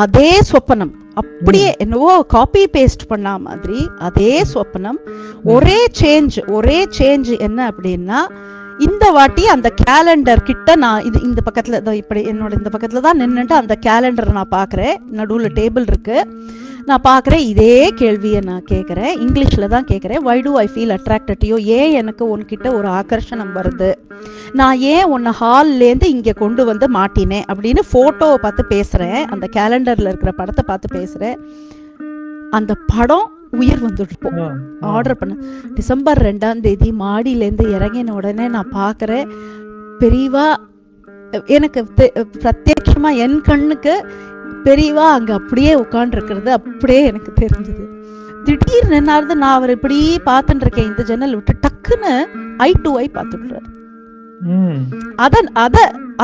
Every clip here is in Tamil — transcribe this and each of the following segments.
அதே சொப்பனம் அப்படியே என்னவோ காப்பி பேஸ்ட் பண்ண மாதிரி அதே சொப்பனம். ஒரே சேஞ்ச் என்ன அப்படின்னா, இந்த வாட்டி அந்த கேலண்டர் கிட்ட நான் இந்த பக்கத்துல இப்படி என்னோட இந்த பக்கத்துல தான் நின்னுட்டு அந்த கேலண்டரை நான் பாக்குறேன். நடுவுல டேபிள் இருக்கு. நான் பார்க்குறேன். இதே கேள்வியை நான் கேட்குறேன். இங்கிலீஷில் தான் கேட்குறேன். Why do I feel attracted you? ஏன் எனக்கு உன்கிட்ட ஒரு ஆகர்ஷணம் வருது? நான் ஏன் உன்னை ஹால்லேருந்து இங்கே கொண்டு வந்து மாட்டினேன் அப்படின்னு ஃபோட்டோவை பார்த்து பேசுகிறேன். அந்த கேலண்டரில் இருக்கிற படத்தை பார்த்து பேசுகிறேன். அந்த படம் உயிர் வந்துருப்போம். ஆர்டர் பண்ண டிசம்பர் 2ஆம் தேதி மாடியிலேருந்து இறங்கின உடனே நான் பார்க்குறேன். பெரியவா எனக்கு பிரத்யட்சமா என் கண்ணுக்கு பெரியவா அங்க அப்படியே உட்கார்ந்துருக்கிறது அப்படியே எனக்கு தெரிஞ்சது. திடீர்னு என்னாவது நான் அவர் இப்படி பார்த்துட்டு இருக்கேன் இந்த ஜன்னல் விட்டு, டக்குன்னு ஐ டு ஐ பார்த்துடுறாரு.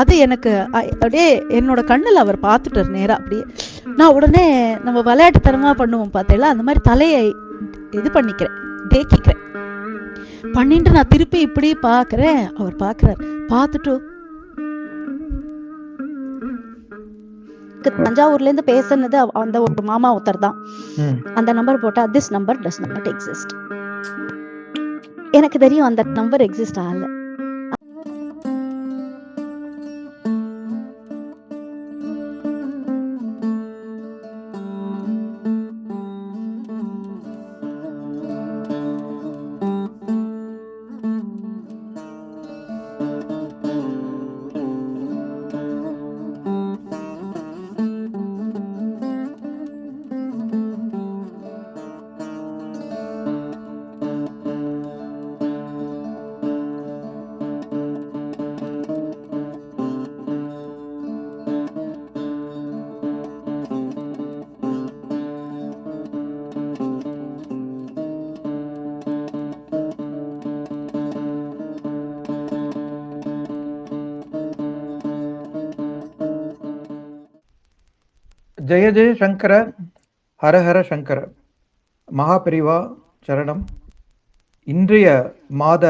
அது எனக்கு அப்படியே என்னோட கண்ணுல அவர் பார்த்துட்டார் நேரா. அப்படியே நான் உடனே நம்ம விளையாட்டுத்தனமா பண்ணுவோம் பார்த்தேல, அந்த மாதிரி தலையை இது பண்ணிக்கிறேன், தேக்கிக்கிறேன். பண்ணிட்டு நான் திருப்பி இப்படி பாக்குறேன். அவர் பாக்குறார். பார்த்துட்டு தஞ்சாவூர்ல இருந்து பேசுனது அந்த ஒரு மாமா ஒருத்தர் தான். அந்த நம்பர் போட்டா this number does not exist. எனக்கு தெரியும் அந்த நம்பர் எக்ஸிஸ்ட் ஆகல. ஜெய ஜெய சங்கர, ஹரஹர சங்கர. மகாபெரிவா சரணம். இன்றைய மாத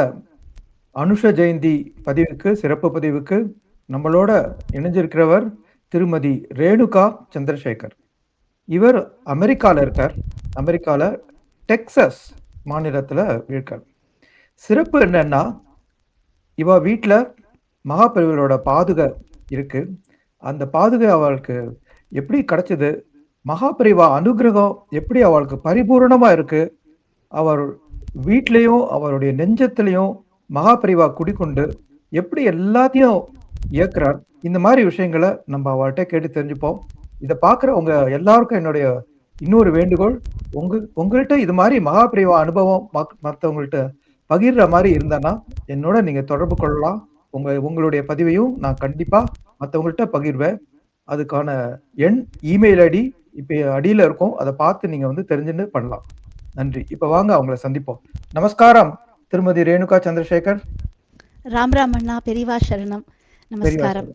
அனுஷ ஜெயந்தி பதிவுக்கு, சிறப்பு பதிவுக்கு நம்மளோட இணைஞ்சிருக்கிறவர் திருமதி ரேணுகா சந்திரசேகர். இவர் அமெரிக்காவில் இருக்கார். அமெரிக்காவில் டெக்சஸ் மாநிலத்தில் இருக்கார். சிறப்பு என்னன்னா, இவ வீட்டில் மகாபெரிவளோட பாதுகை இருக்கு. அந்த பாதுகை அவளுக்கு எப்படி கிடைச்சது, மகாபெரிவா அனுகிரகம் எப்படி அவளுக்கு பரிபூர்ணமா இருக்கு, அவர் வீட்லயும் அவருடைய நெஞ்சத்திலையும் மகாபெரிவா குடிக்கொண்டு எப்படி எல்லாத்தையும் இயக்குறார், இந்த மாதிரி விஷயங்களை நம்ம அவள்கிட்ட கேட்டு தெரிஞ்சுப்போம். இதை பார்க்குறவங்க எல்லாருக்கும் என்னுடைய இன்னொரு வேண்டுகோள், உங்கள்கிட்ட இது மாதிரி மகாபெரிவா அனுபவம் மற்றவங்கள்ட்ட பகிர்ற மாதிரி இருந்தானா என்னோட நீங்க தொடர்பு கொள்ளலாம். உங்களுடைய பதிவையும் நான் கண்டிப்பா மற்றவங்கள்ட்ட பகிர்வேன். அதுக்கான எண், இமெயில் ஐடி இப்போ அடியில் இருக்கும். அதை பார்த்து நீங்க தெரிஞ்சுன்னு பண்ணலாம். நன்றி. இப்ப வாங்க அவங்களை சந்திப்போம். நமஸ்காரம் திருமதி ரேணுகா சந்திரசேகர். ராம் ராம் அண்ணா, பெரியவா சரணம். நமஸ்காரம்.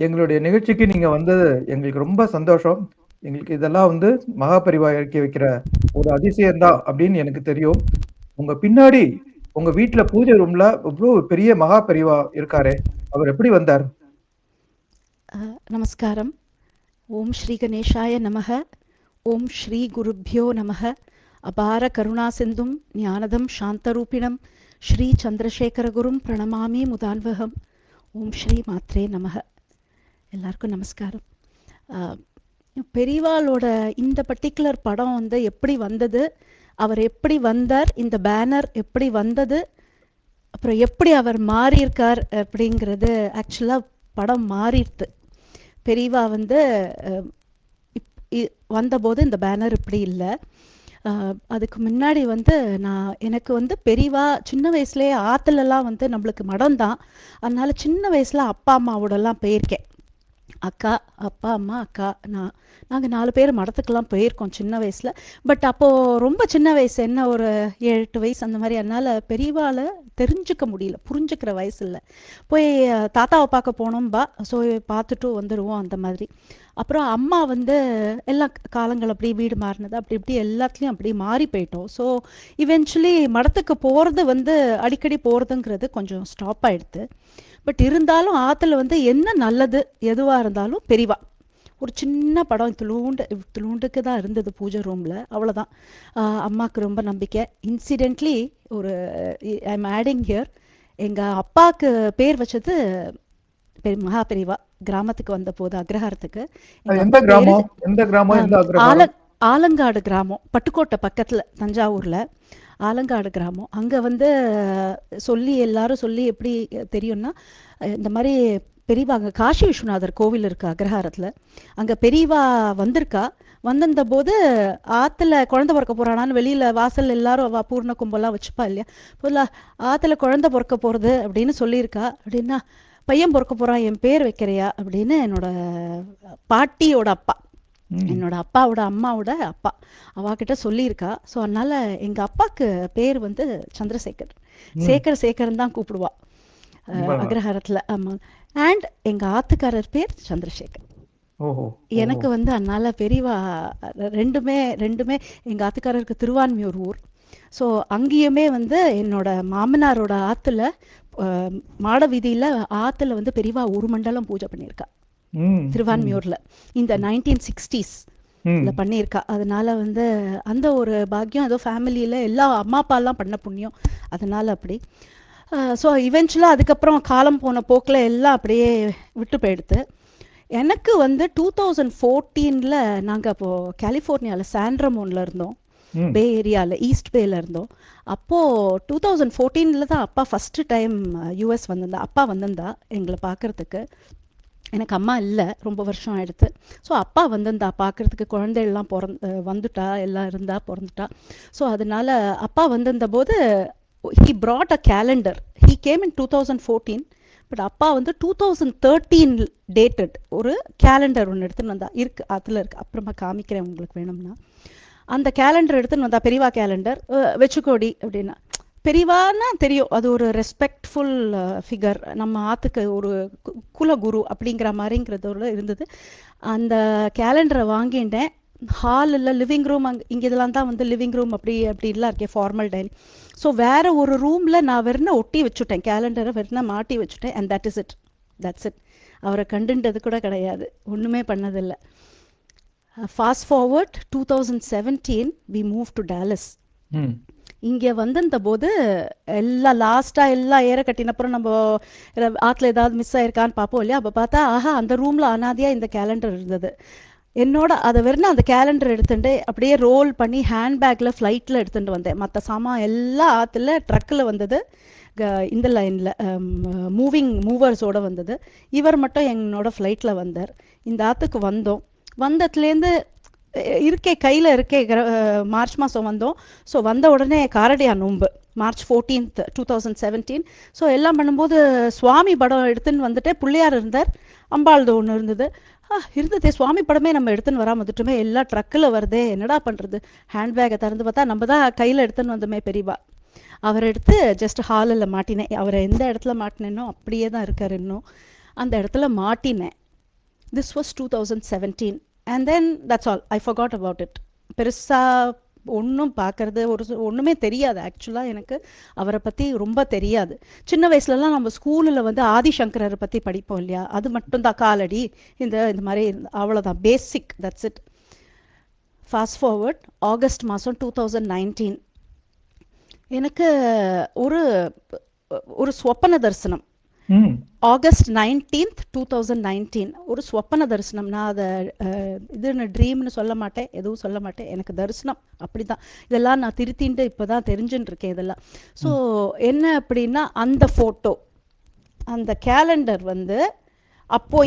எங்களுடைய நிகழ்ச்சிக்கு நீங்க வந்தது எங்களுக்கு ரொம்ப சந்தோஷம். எங்களுக்கு இதெல்லாம் மகாபெரிவா இறக்கி வைக்கிற ஒரு அதிசயம்தான் அப்படின்னு எனக்கு தெரியும். உங்க பின்னாடி உங்க வீட்டுல பூஜை ரூம்ல இவ்வளவு பெரிய மகாபெரிவா இருக்காரே, அவர் எப்படி வந்தார்? நமஸ்காரம். ஓம் ஸ்ரீ கணேஷாய நமக. ஓம் ஸ்ரீ குருப்யோ நமக. அபார கருணா சிந்தும் ஞானதம் சாந்தரூபிணம் ஸ்ரீ சந்திரசேகர குரும் பிரணமாமி முதான்வகம். ஓம் ஸ்ரீ மாத்ரே நமக. எல்லாருக்கும் நமஸ்காரம். பெரியவாளோட இந்த பர்டிகுலர் படம் எப்படி வந்தது, அவர் எப்படி வந்தார், இந்த பேனர் எப்படி வந்தது, அப்புறம் எப்படி அவர் மாறியிருக்கார் அப்படிங்கிறது, ஆக்சுவலாக படம் மாறிடுது. பெரியவா வந்தபோது இந்த பேனர் இப்படி இல்லை. அதுக்கு முன்னாடி எனக்கு பெரியவா சின்ன வயசுலேயே ஆற்றுலலாம் நம்மளுக்கு மடம் தான். அதனால சின்ன வயசில் அப்பா அம்மாவோடலாம் போயிருக்கேன். அப்பா அம்மா அக்கா நாங்கள் 4 பேர் மடத்துக்கெல்லாம் போயிருக்கோம் சின்ன வயசில். பட் அப்போது ரொம்ப சின்ன வயசு, என்ன ஒரு 7-8 வயசு அந்த மாதிரி. அதனால் பெரியவாளை தெரிஞ்சுக்க முடியல, புரிஞ்சுக்கிற வயசு இல்லை. போய் தாத்தாவை பார்க்க போனோம்பா, ஸோ பார்த்துட்டு வந்துடுவோம் அந்த மாதிரி. அப்புறம் அம்மா எல்லா காலங்கள் அப்படி வீடு மாறினது அப்படி இப்படி எல்லாத்துலேயும் அப்படி மாறி போயிட்டோம். ஸோ இவென்ச்சுவலி மடத்துக்கு போகிறது அடிக்கடி போகிறதுங்கிறது கொஞ்சம் ஸ்டாப் ஆகிடுது. பட் இருந்தாலும் ஆற்றுல என்ன நல்லது எதுவாக இருந்தாலும் பெரியவா ஒரு சின்ன படம் துளூண்டுக்கு தான் இருந்தது பூஜை ரூமில், அவ்வளோதான். அம்மாவுக்கு ரொம்ப நம்பிக்கை. இன்சிடென்ட்லி ஒரு ஐ எம் ஆடிங் ஹியர், எங்கள் அப்பாவுக்கு பேர் வச்சது மகா பெரிவா. கிராமத்துக்கு வந்த போது அக்ரஹாரத்துக்கு ஆலங்காடு கிராமம், பட்டுக்கோட்டை பக்கத்தில், தஞ்சாவூரில் ஆலங்காடு கிராமம். அங்கே வந்து எல்லாரும் சொல்லி எப்படி தெரியும்னா, இந்த மாதிரி பெரியவா அங்கே காசி விஸ்வநாதர் கோவில் இருக்கு அக்ரஹாரத்தில், அங்கே பெரியவா வந்திருக்கா. வந்திருந்த போது ஆற்றுல குழந்தை பிறக்க போகிறானான்னு வெளியில் வாசல் எல்லாரும் பூர்ண கும்பலாம் வச்சுப்பா இல்லையா, பொதுல ஆற்றுல குழந்தை பிறக்க போகிறது அப்படின்னு சொல்லியிருக்கா. அப்படின்னா பையன் பிறக்க போகிறான், என் பேர் வைக்கிறையா அப்படின்னு என்னோட பாட்டியோட அப்பா, என்னோட அப்பாவோட அம்மாவோட அப்பா, அவகிட்ட சொல்லியிருக்கா. ஸோ அதனால எங்கள் அப்பாவுக்கு பேர் வந்து சந்திரசேகர், சேகர்னு தான் கூப்பிடுவா அக்ரஹாரத்தில். ஆமாம். அண்ட் எங்கள் ஆத்துக்காரர் பேர் சந்திரசேகர். எனக்கு வந்து அதனால பெரியவா ரெண்டுமே எங்கள் ஆத்துக்காரருக்கு திருவான்மியூர் ஊர். ஸோ அங்கேயுமே வந்து என்னோட மாமனாரோட ஆற்றுல மாட வீதியில் ஆற்றுல வந்து பெரியவா ஒரு மண்டலம் பூஜை பண்ணியிருக்கா திருவான்மியூர்ல, இந்த 1960s பண்ணியிருக்கா. அதனால வந்து அந்த ஒரு பாக்கியம் ஏதோ ஃபேமிலியில் எல்லா அம்மா அப்பாலாம் பண்ண புண்ணியம், அதனால அப்படி. ஸோ இவென்ச்சுவலாக அதுக்கப்புறம் காலம் போன போக்கில் எல்லாம் அப்படியே விட்டு போயிடுது. எனக்கு வந்து 2014 நாங்கள் அப்போது கலிஃபோர்னியாவில் சாண்ட்ரமோனில் இருந்தோம், பே ஏரியாவில் ஈஸ்ட் பேல இருந்தோம். அப்போது 2014 தான் அப்பா ஃபஸ்ட்டு டைம் யூஎஸ் வந்திருந்தா. அப்பா வந்திருந்தா எங்களை பார்க்குறதுக்கு. எனக்கு அம்மா இல்லை, ரொம்ப வருஷம் ஆயிடுத்து. ஸோ அப்பா வந்திருந்தா பார்க்குறதுக்கு, குழந்தைகள்லாம் வந்துட்டா, எல்லாம் இருந்தா, பிறந்துட்டா. ஸோ அதனால அப்பா வந்திருந்த போது he brought a calendar. He came in 2014, but அப்பா வந்து 2013 டேட்டட் ஒரு கேலண்டர் ஒன்று எடுத்துன்னு வந்தா. இருக்கு அதில் இருக்கு, அப்புறமா காமிக்கிறேன் உங்களுக்கு வேணும்னா. அந்த கேலண்டர் எடுத்துன்னு வந்தா, பெரியவா கேலண்டர் வச்சுக்கோடி அப்படின்னா. பெரியவான்னா தெரியும், அது ஒரு ரெஸ்பெக்ட்ஃபுல் ஃபிகர், நம்ம ஆத்துக்கு ஒரு குலகுரு அப்படிங்கிற மாதிரிங்கிறதோட இருந்தது. அந்த கேலண்டரை வாங்கிட்டேன். ஹால் இல்லை, லிவிங் ரூம், இங்கே இதெல்லாம் தான் வந்து லிவிங் ரூம் அப்படிலாம் இருக்கேன், ஃபார்மல் டைனிங். ஸோ வேற ஒரு ரூமில் நான் வெறும் ஒட்டி வச்சுட்டேன், கேலண்டரை வெறும் மாட்டி வச்சுட்டேன். And that's it. அவரை கண்டுன்றது கூட கிடையாது, ஒன்றுமே பண்ணதில்லை. Fast forward 2017 we moved to Dallas. இங்கே வந்திருந்த போது எல்லாம் லாஸ்ட்டாக எல்லாம் ஏற கட்டினப்புறம் நம்ம ஆற்றுல ஏதாவது மிஸ் ஆயிருக்கான்னு பார்ப்போம் இல்லையா. அப்போ பார்த்தா அந்த ரூமில் அனாதியாக இந்த கேலண்டர் இருந்தது. என்னோட அதை வெறும் அந்த கேலண்டர் எடுத்துட்டு அப்படியே ரோல் பண்ணி ஹேண்ட்பேக்கில் ஃப்ளைட்டில் எடுத்துகிட்டு வந்தேன். மற்ற சாமான் எல்லாம் ஆற்றுல ட்ரக்கில் வந்தது, இந்த லைனில் மூவர்ஸோடு வந்தது. இவர் மட்டும் என்னோட ஃப்ளைட்டில் வந்தார். இந்த ஆற்றுக்கு வந்ததுலேருந்து கையில் இருக்கே மார்ச் மாதம் வந்தோம். ஸோ வந்த உடனே காரடியா நோன்பு, March 14th 2017. ஸோ எல்லாம் பண்ணும்போது சுவாமி படம் எடுத்துன்னு வந்துட்டு, பிள்ளையார் இருந்தார், அம்பாள்து ஒன்று இருந்தது. சுவாமி படமே நம்ம எடுத்துன்னு வராமல் வந்துட்டுமே, எல்லாம் ட்ரக்கில் வருதே, என்னடா பண்ணுறது. ஹேண்ட்பேக்கை திறந்து பார்த்தா நம்ம தான் கையில் எடுத்துன்னு வந்தோமே பெரியவா. அவர் எடுத்து ஜஸ்ட் ஹாலில் மாட்டினேன். அவரை எந்த இடத்துல மாட்டினேனோ அப்படியே தான் இருக்கார் இன்னும், அந்த இடத்துல மாட்டினேன். This was 2017. And then that's all. I forgot about it. பெருசாக ஒன்றும் பார்க்கறது ஒன்றுமே தெரியாது. ஆக்சுவலாக எனக்கு அவரை பற்றி ரொம்ப தெரியாது. சின்ன வயசுலலாம் நம்ம ஸ்கூலில் வந்து ஆதிசங்கரரை பற்றி படிப்போம் இல்லையா, அது மட்டும்தான், காலடி இந்த மாதிரி, அவ்வளோதான், basic, that's it. Fast forward August மாதம் 2019 எனக்கு ஒரு ஸ்வப்பன தரிசனம். ஆகஸ்ட் 19th 2019 ஒரு ஸ்வப்பன தரிசனம். நான் அதை இதுன்னு ட்ரீம்னு சொல்ல மாட்டேன், எதுவும் சொல்ல மாட்டேன், எனக்கு தரிசனம் அப்படிதான். இதெல்லாம் நான் திருத்தின்ட்டு இப்போ தான் தெரிஞ்சுட்டு இருக்கேன் இதெல்லாம். ஸோ என்ன அப்படின்னா, அந்த ஃபோட்டோ, அந்த கேலண்டர் வந்து அப்போ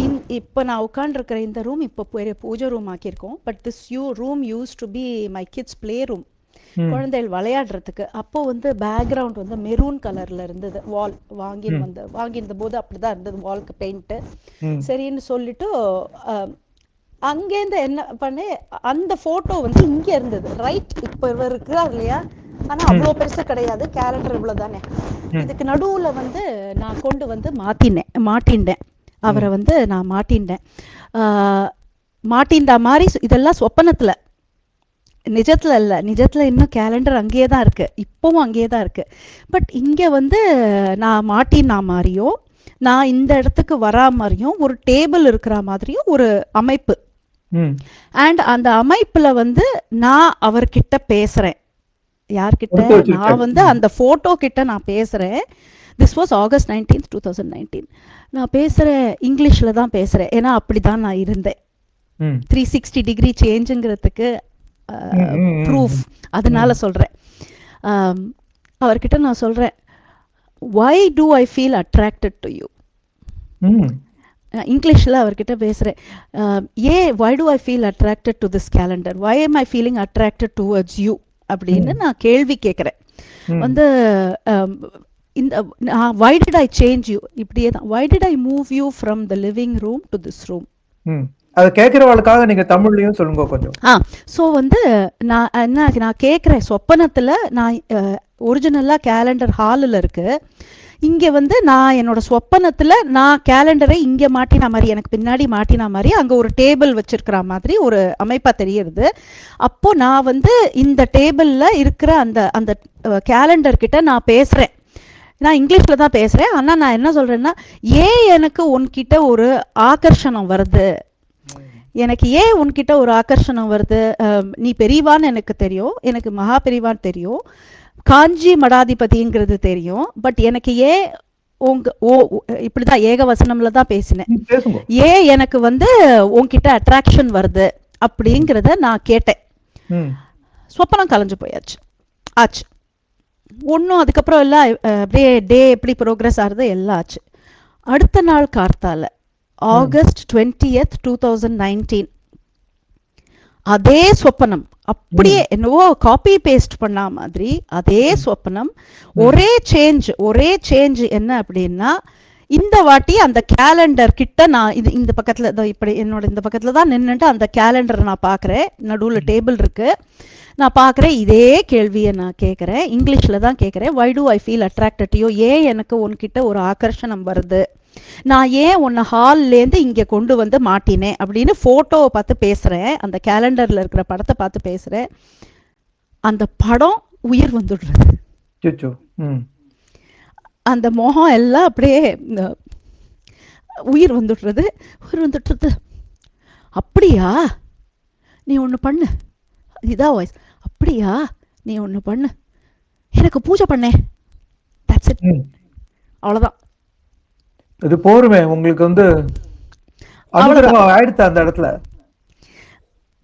இப்போ நான் உட்காண்டிருக்கிற இந்த ரூம் இப்போ பெரிய பூஜை ரூம் ஆக்கியிருக்கோம். But this room used to be my kids play room, குழந்தைகள் விளையாடுறதுக்கு. அப்போ வந்து பேக்ரவுண்ட் வந்து மெரூன் கலர்ல இருந்தது. வால் வாங்கியிருந்த போது அப்படிதான் இருந்தது, வால்க்கு பெயிண்ட்டு. சரின்னு சொல்லிட்டு அங்கேருந்து என்ன பண்ணி, அந்த போட்டோ வந்து இங்க இருந்தது, ரைட் இப்போ இவர் இருக்கிறார் இல்லையா, ஆனா அவ்வளோ பெருசு கிடையாது, கேலண்டர் இவ்வளவு தானே. இதுக்கு நடுவுல வந்து நான் கொண்டு வந்து மாட்டின்றேன் அவரை வந்து நான் மாட்டின்ற மாதிரி. இதெல்லாம் சொப்பனத்துல, நிஜத்துல இல்லை. நிஜத்துல இன்னும் கேலண்டர் அங்கேயே தான் இருக்கு, இப்பவும் அங்கேயே தான் இருக்கு. பட் இங்க வந்து நான் மாட்டினா மாதிரியும், நான் இந்த இடத்துக்கு வரா மாதிரியும், ஒரு டேபிள் இருக்கிற மாதிரியும் ஒரு அமைப்பு அண்ட் அந்த அமைப்புல வந்து நான் அவர்கிட்ட பேசுறேன். யார்கிட்ட? நான் வந்து அந்த போட்டோ கிட்ட நான் பேசுறேன். This was August 19, 2019. நான் பேசுறேன், இங்கிலீஷ்ல தான் பேசுறேன். ஏன்னா அப்படிதான் நான் இருந்தேன். 360 டிகிரி சேஞ்சுங்கிறதுக்கு ப்ரூஃப். அதனால சொல்றேன். அவர்கிட்ட நான் சொல்றேன், why do I feel attracted to you? இங்கிலீஷில் அவர்கிட்ட பேசுகிறேன். why do I feel attracted to this calendar? Why am I feeling attracted towards you? அப்படின்னு நான் கேள்வி கேட்குறேன். வந்து இந்த why did I change you? இப்படியே தான், why did I move you from the living room to this room? அதை கேட்குறவளுக்காக நீங்கள் தமிழ்லையும் சொல்லுங்க கொஞ்சம். ஸோ வந்து நான் கேட்குறேன், சொப்பனத்தில் நான் ஒரிஜினலாக கேலண்டர் ஹாலில் இருக்கு. இங்கே வந்து நான் என்னோட சொப்பனத்தில் நான் கேலண்டரை இங்கே மாட்டின மாதிரி, எனக்கு பின்னாடி மாட்டின மாதிரி அங்கே ஒரு டேபிள் வச்சிருக்கிற மாதிரி ஒரு அமைப்பாக தெரியுது. அப்போ நான் வந்து இந்த டேபிளில் இருக்கிற அந்த அந்த கேலண்டர் கிட்ட நான் பேசுகிறேன். நான் இங்கிலீஷில் தான் பேசுகிறேன். ஆனால் நான் என்ன சொல்கிறேன்னா, ஏன் எனக்கு உன்கிட்ட ஒரு ஆகர்ஷணம் வருது, எனக்கு ஏன் உன்கிட்ட ஒரு ஆகர்ஷணம் வருது? நீ பெரியவான்னு எனக்கு தெரியும், எனக்கு மகா பெரியவான்னு தெரியும், காஞ்சி மடாதிபதிங்கிறது தெரியும். பட் எனக்கு ஏன் இப்படிதான் ஏகவசனம்ல தான் பேசினேன், ஏன் எனக்கு வந்து உன்கிட்ட அட்ராக்ஷன் வருது அப்படிங்கிறத நான் கேட்டேன். சொப்பனம் கலைஞ்சு போயாச்சு, ஆச்சு. ஒன்றும் அதுக்கப்புறம் எல்லாம் அப்படியே டே எப்படி ப்ரோக்ரஸ் ஆகுது எல்லாம் ஆச்சு. அடுத்த நாள் கார்த்தால ஆகஸ்ட் 20th, 2019 அதே சொப்பனம், அப்படியே என்னவோ காப்பி பேஸ்ட் பண்ண மாதிரி அதே சொப்பனம். ஒரே சேஞ்ச் என்ன அப்படின்னா, இந்த வாட்டி அந்த கேலண்டர் கிட்ட நான் இந்த பக்கத்துல இப்படி என்னோட இந்த பக்கத்துல தான் நின்னுட்டு அந்த கேலண்டர் நான் பாக்குறேன். நடுவுல டேபிள் இருக்கு, நான் பார்க்குறேன். இதே கேள்வியை நான் கேட்குறேன், இங்கிலீஷில் தான் கேட்குறேன். Why do I feel attracted to you? ஏன் எனக்கு உன்கிட்ட ஒரு ஆகர்ஷணம் வருது? நான் ஏன் உன்னை ஹால்லேருந்து இங்கே கொண்டு வந்து மாட்டினேன் அப்படின்னு ஃபோட்டோவை பார்த்து பேசுகிறேன், அந்த கேலண்டரில் இருக்கிற படத்தை பார்த்து பேசுகிறேன். அந்த படம் உயிர் வந்துடுறது, அந்த முகம் எல்லாம் அப்படியே உயிர் வந்துடுறது. அப்படியா, நீ ஒன்று பண்ணு, இதான் வாய்ஸ், அப்படியா நீ ஒன்று பண்ணு, எனக்கு பூஜை பண்ணே, தட்ஸ் இட், அவ்வளோதான். இது போருமே உங்களுக்கு வந்து ஆயிடுச்சு அந்த இடத்துல,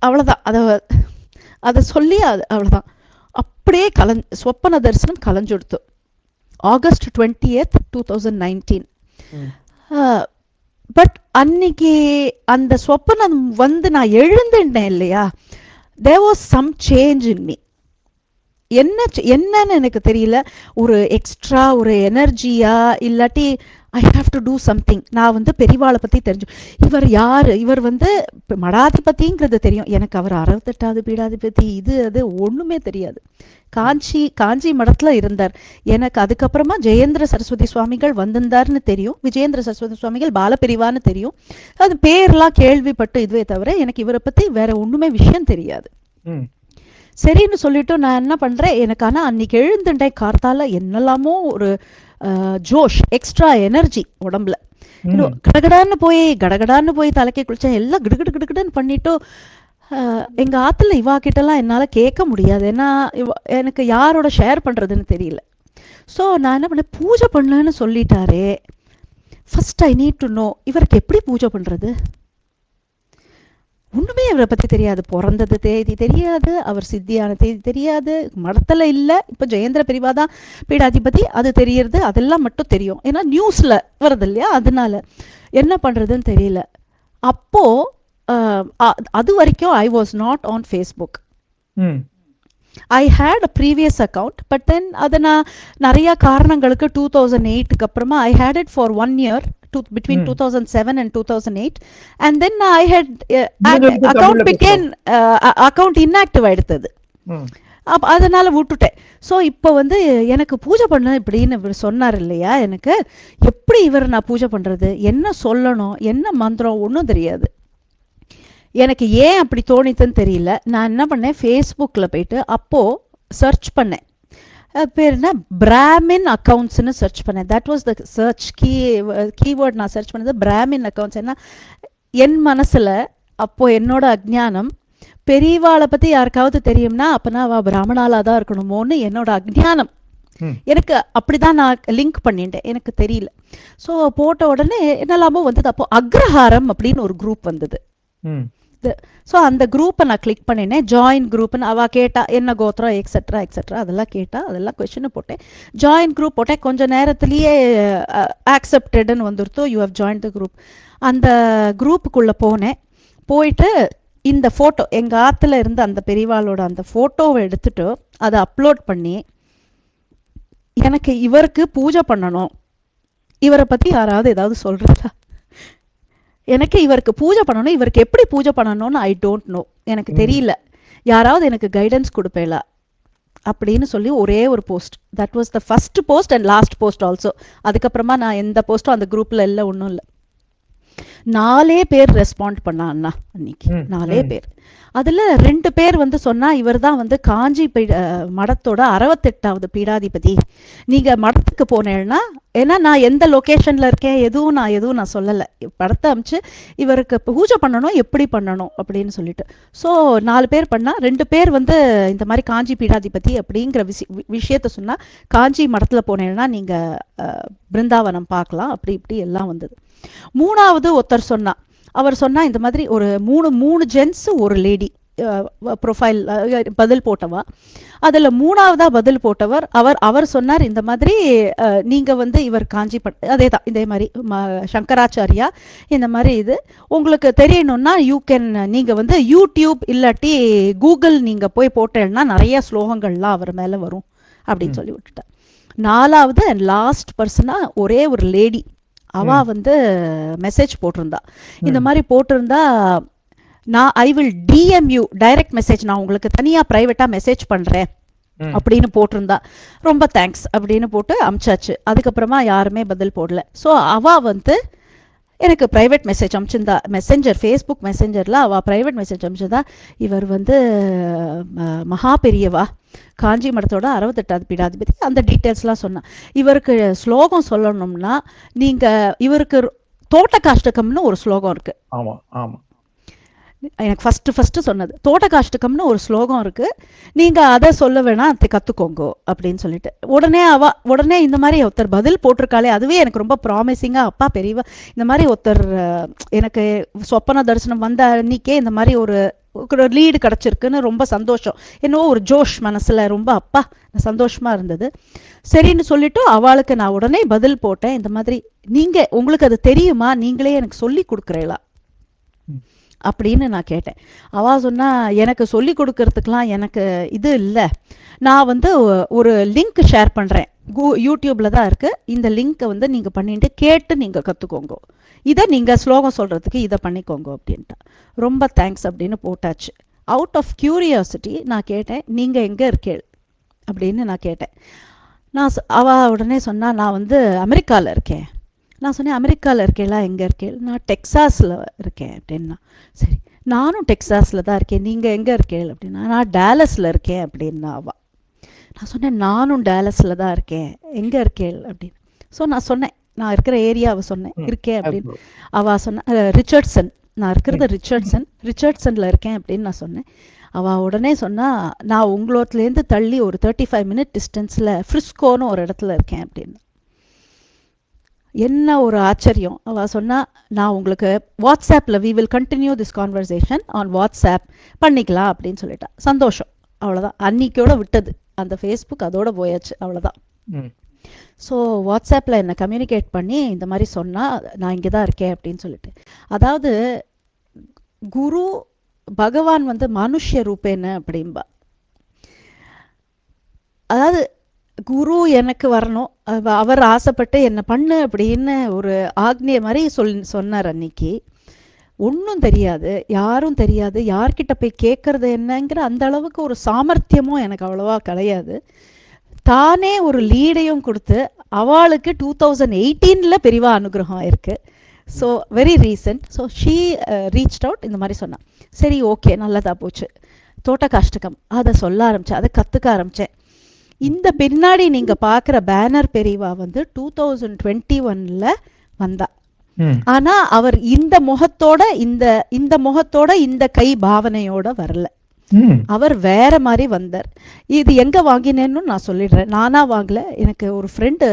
அவ்வளோதான். அதை சொல்லி அவ்வளோதான், அப்படியே சொப்பன தரிசனம் கலைஞ்சுடுத்து. August 20th, 2019. பட் அன்னைக்கு அந்த சொப்பனம் வந்து நான் எழுந்துட்டேன் இல்லையா, there was some change in me. என்னன்னு எனக்கு தெரியல, ஒரு எக்ஸ்ட்ரா ஒரு எனர்ஜியா, இல்லாட்டி I have to do something. நான் வந்து பெரியவாளை பற்றி தெரிஞ்சு, இவர் யாரு, இவர் வந்து மடாதிபதிங்கிறது தெரியும் எனக்கு, அவர் 68வது பீடாதிபதி, இது அது ஒன்றுமே தெரியாது. காஞ்சி மடத்தில் இருந்தார். எனக்கு அதுக்கப்புறமா ஜெயேந்திர சரஸ்வதி சுவாமிகள் வந்திருந்தார்னு தெரியும், விஜயேந்திர சரஸ்வதி சுவாமிகள் பாலபிரிவான்னு தெரியும். அது பேர்லாம் கேள்விப்பட்டு இதுவே தவிர எனக்கு இவரை பற்றி வேற ஒன்றுமே விஷயம் தெரியாது. சரின்னு சொல்லிட்டு நான் என்ன பண்றேன், எனக்கு ஆனால் அன்னைக்கு எழுந்துட்டே கார்த்தால என்னெல்லாமோ ஒரு ஜோஷ், எக்ஸ்ட்ரா எனர்ஜி உடம்புல. கடகடான்னு போய் தலைக்கை குளிச்சேன், எல்லாம் கிடுகிடுன்னு பண்ணிட்டு எங்க ஆத்துல இவா கிட்டலாம் என்னால கேட்க முடியாது, ஏன்னா எனக்கு யாரோட ஷேர் பண்றதுன்னு தெரியல. ஸோ நான் என்ன பண்ணேன், பூஜை பண்ணலன்னு சொல்லிட்டாரே, first I need to know இவருக்கு எப்படி பூஜை பண்றது. ஒண்ணுமே அவரை பத்தி தெரியாது, பிறந்தது தேதி தெரியாது, அவர் சித்தியான தேதி தெரியாது, மடத்துல இல்ல, இப்ப ஜெயேந்திர பெரியவா தான் பீடாதிபதி அது தெரியறது, அதெல்லாம் மட்டும் தெரியும், ஏன்னா நியூஸ்ல வருது இல்லையா, அதனால என்ன பண்றதுன்னு தெரியல. அப்போ அது வரைக்கும் I was not on Facebook. I had a previous account, but then அதை நான் நிறைய காரணங்களுக்கு 2008க்கு அப்புறமா I had it for 1 year between 2007 and 2008, and then I had account inactive ஆயிடுது, அதனால விட்டுட்டேன். ஸோ இப்போ வந்து எனக்கு பூஜை பண்ண இப்படின்னு இவர் சொன்னார் இல்லையா, எனக்கு எப்படி இவர் நான் பூஜை பண்றது, என்ன சொல்லணும், என்ன மந்திரம், ஒன்றும் தெரியாது. எனக்கு ஏன் அப்படி தோணித்துன்னு தெரியல. நான் என்ன பண்ணேன், ஃபேஸ்புக்கில் போயிட்டு அப்போ சர்ச் பண்ணேன், பேர் என்ன, பிராமின் அக்கௌண்ட்ஸ்னு சர்ச் பண்ணேன். That was the church keyword. நான் சர்ச் பண்ணது பிராமின் அக்கௌண்ட்ஸ். ஏன்னா என் மனசில் அப்போ என்னோட அஜ்ஞானம், பெரியவாளை பத்தி யாருக்காவது தெரியும்னா அப்பனா அவ பிராமணாலா தான் இருக்கணுமோன்னு என்னோட அஜ்ஞானம். ம். எனக்கு அப்படிதான் நான் லிங்க் பண்ணிட்டேன், எனக்கு தெரியல. ஸோ போட்ட உடனே என்னெல்லாமோ வந்தது. அப்போ அக்ரஹாரம் அப்படின்னு ஒரு குரூப் வந்தது. ம். ஸோ அந்த குரூப்பை நான் கிளிக் பண்ணினேன். ஜாயின் குரூப்னு அவ கேட்டா, என்ன கோத்திரம் எக்ஸெட்ரா எக்ஸெட்ரா அதெல்லாம் கேட்டா, அதெல்லாம் கொஸ்டினை போட்டேன். ஜாயின் குரூப் போட்டேன். கொஞ்ச நேரத்திலேயே ஆக்செப்டட்னு வந்துருத்தோ, you have join the group. அந்த குரூப்புக்குள்ளே போனேன். போயிட்டு இந்த ஃபோட்டோ, எங்கள் ஆற்றுல இருந்த அந்த பெரியவாளோட அந்த ஃபோட்டோவை எடுத்துட்டு அதை அப்லோட் பண்ணி, எனக்கு இவருக்கு பூஜை பண்ணணும், இவரை பற்றி யாராவது ஏதாவது சொல்கிறதா, எனக்கு இவருக்கு பூஜை பண்ணணும், இவருக்கு எப்படி பூஜை பண்ணணும்னு ஐ டோன்ட் நோ, எனக்கு தெரியல, யாராவது எனக்கு கைடன்ஸ் கொடுப்பேலா அப்படின்னு சொல்லி ஒரே ஒரு post. That was the first post and last post also. அதுக்கப்புறமா நான் எந்த போஸ்ட்டும் அந்த குரூப்பில் இல்லை, ஒன்றும் இல்லை. 4 பேர் ரெஸ்பாண்ட் பண்ணா அண்ணா அன்னைக்கு. 4 பேர். அதுல 2 பேர் வந்து சொன்னா, இவர் தான் வந்து காஞ்சி மடத்தோட 68வது பீடாதிபதி. நீங்க மடத்துக்கு போனேன்னா, ஏன்னா நான் எந்த லொகேஷன்ல இருக்கேன் எதுவும் நான் சொல்லலை, படத்தை அமைச்சு இவருக்கு பூஜை பண்ணணும், எப்படி பண்ணணும் அப்படின்னு சொல்லிட்டு. ஸோ 4 பேர் பண்ணா, 2 பேர் வந்து இந்த மாதிரி காஞ்சி பீடாதிபதி அப்படிங்கிற விஷயத்த சொன்னா, காஞ்சி மடத்துல போனேன்னா நீங்க பிருந்தாவனம் பார்க்கலாம், அப்படி இப்படி எல்லாம் வந்தது. 3வது ஒருத்தர் சொன்னா, அவர் சொன்னா இந்த மாதிரி ஒரு மூணு ஜென்ஸ் ஒரு லேடி ப்ரொஃபைல் பதில் போட்டவா. அதில் 3வதா பதில் போட்டவர் அவர் சொன்னார், இந்த மாதிரி நீங்கள் வந்து இவர் அதே தான் இதே மாதிரி சங்கராச்சாரியா, இந்த மாதிரி இது உங்களுக்கு தெரியணும்னா நீங்கள் வந்து யூடியூப் இல்லாட்டி கூகுள் நீங்கள் போய் போட்டேன்னா நிறைய ஸ்லோகங்கள்லாம் அவர் மேலே வரும் அப்படின்னு சொல்லி விட்டுட்டார். 4வது அண்ட் லாஸ்ட் பர்சனா ஒரே ஒரு லேடி, அவ வந்து மெசேஜ் போட்டிருந்தா. இந்த மாதிரி போட்டிருந்தா, நான் I will DM you direct message, நான் உங்களுக்கு தனியா பிரைவேட்டா மெசேஜ் பண்றேன் அப்படின்னு போட்டிருந்தா. ரொம்ப தேங்க்ஸ் அப்படின்னு போட்டு அமிச்சாச்சு. அதுக்கப்புறமா யாருமே பதில் போடல. ஸோ அவ வந்து எனக்கு பிரைவேட் மெசேஜ் அமிச்சிருந்தா, மெசேஞ்சர், ஃபேஸ்புக் மெசேஞ்சரில் அவள் ப்ரைவேட் மெசேஜ் அமிச்சிருந்தா. இவர் வந்து மகா பெரியவா, காஞ்சி மடத்தோட 68வது பீடாதிபதி, அந்த டீட்டெயில்ஸ்லாம் சொன்னான். இவருக்கு ஸ்லோகம் சொல்லணும்னா நீங்கள், இவருக்கு தோட்டகாஷ்டகம்னு ஒரு ஸ்லோகம் இருக்குது. ஆமாம் ஆமாம், எனக்கு ஃபஸ்ட்டு சொன்னது தோட்டகாஷ்டகம்னு ஒரு ஸ்லோகம் இருக்குது, நீங்கள் அதை சொல்ல வேணாம், அதை கற்றுக்கோங்கோ அப்படின்னு சொல்லிட்டு. உடனே இந்த மாதிரி ஒருத்தர் பதில் போட்டிருக்காளே, அதுவே எனக்கு ரொம்ப ப்ராமிசிங்காக, அப்பா பெரியவா இந்த மாதிரி ஒருத்தர் எனக்கு சொப்பன தரிசனம் வந்த அன்னைக்கே இந்த மாதிரி ஒரு லீடு கிடச்சிருக்குன்னு ரொம்ப சந்தோஷம், என்னவோ ஒரு ஜோஷ் மனசில், ரொம்ப அப்பா சந்தோஷமாக இருந்தது. சரின்னு சொல்லிட்டு அவளுக்கு நான் உடனே பதில் போட்டேன், இந்த மாதிரி நீங்கள் உங்களுக்கு அது தெரியுமா, நீங்களே எனக்கு சொல்லி கொடுக்குறீங்களா அப்படின்னு நான் கேட்டேன். அவ சொன்னா, எனக்கு சொல்லி கொடுக்கறதுக்கெலாம் எனக்கு இது இல்லை, நான் வந்து ஒரு லிங்க் ஷேர் பண்ணுறேன், யூடியூப்பில் தான் இருக்குது, இந்த லிங்க்கை வந்து நீங்கள் பண்ணிட்டு கேட்டு நீங்கள் கற்றுக்கோங்க, இதை நீங்கள் ஸ்லோகம் சொல்கிறதுக்கு இதை பண்ணிக்கோங்க அப்படின்ட்டா. ரொம்ப தேங்க்ஸ் அப்படின்னு போட்டாச்சு. அவுட் ஆஃப் கியூரியாசிட்டி நான் கேட்டேன், நீங்கள் எங்கே இருக்கேள் அப்படின்னு நான் கேட்டேன். அவள் உடனே சொன்னா, நான் வந்து அமெரிக்காவில் இருக்கேன். நான் சொன்னேன், அமெரிக்காவில் இருக்கேளா, எங்கே இருக்கேள்? நான் டெக்ஸாஸில் இருக்கேன் அப்படின்னா. சரி, நானும் டெக்ஸாஸில் தான் இருக்கேன், நீங்கள் எங்கே இருக்கேள் அப்படின்னா. நான் டேலஸில் இருக்கேன் அப்படின்னா அவள். நான் சொன்னேன், நானும் டேலஸில் தான் இருக்கேன், எங்கே இருக்கேள் அப்படின்னு. ஸோ நான் சொன்னேன், நான் இருக்கிற ஏரியாவை சொன்னேன், இருக்கேன் அப்படின்னு. அவள் சொன்ன ரிச்சர்ட்சன், நான் இருக்கிறது ரிச்சர்ட்சனில் இருக்கேன் அப்படின்னு நான் சொன்னேன். அவள் உடனே சொன்னால், நான் உங்களோட்லேருந்து தள்ளி ஒரு 35 மினிட் டிஸ்டன்ஸில் ஃப்ரிஸ்கோன்னு ஒரு இடத்துல இருக்கேன் அப்படின்னு. என்ன ஒரு ஆச்சரியம். அவள் சொன்னால், நான் உங்களுக்கு வாட்ஸ்அப்பில் we will continue this conversation on WhatsApp பண்ணிக்கலாம் அப்படின்னு சொல்லிட்டா. சந்தோஷம், அவ்வளோதான். அன்னைக்கோட விட்டது அந்த ஃபேஸ்புக், அதோட போயாச்சு, அவ்வளோதான். ஸோ வாட்ஸ்அப்பில் என்னை கம்யூனிகேட் பண்ணி இந்த மாதிரி சொன்னால், நான் இங்கே தான் இருக்கேன் அப்படின்னு சொல்லிட்டு. அதாவது குரு பகவான் வந்து மனுஷ்ய ரூபேன்னு அப்படின்பா. அதாவது குரு எனக்கு வரணும், அவர் ஆசைப்பட்டு என்ன பண்ணு அப்படின்னு ஒரு ஆக்னிய மாதிரி சொன்னார் அன்னைக்கு. ஒன்றும் தெரியாது, யாரும் தெரியாது, யார்கிட்ட போய் கேட்கறது என்னங்கிற அந்த அளவுக்கு ஒரு சாமர்த்தியமும் எனக்கு அவ்வளோவா கிடையாது. தானே ஒரு லீடையும் கொடுத்து அவளுக்கு 2018 பெரியவா அனுகிரகம் இருக்கு. So very recent. So she reached out, இந்த மாதிரி சொன்னான். சரி, ஓகே, நல்லதா போச்சு. தோட்டகாஷ்டகம் அதை சொல்ல ஆரம்பித்தேன், அதை கற்றுக்க ஆரம்பித்தேன். இந்த பின்னாடி நீங்கள் பார்க்குற பேனர் பெரியவா வந்து 2021 வந்தா. ம். ஆனா அவர் இந்த முகத்தோட இந்த கை பாவனையோட வரல. ம். அவர் வேற மாதிரி வந்தார். இது எங்க வாங்கினேன்னு நான் சொல்லிடுறேன். நானா வாங்கல, எனக்கு ஒரு ஃப்ரெண்டு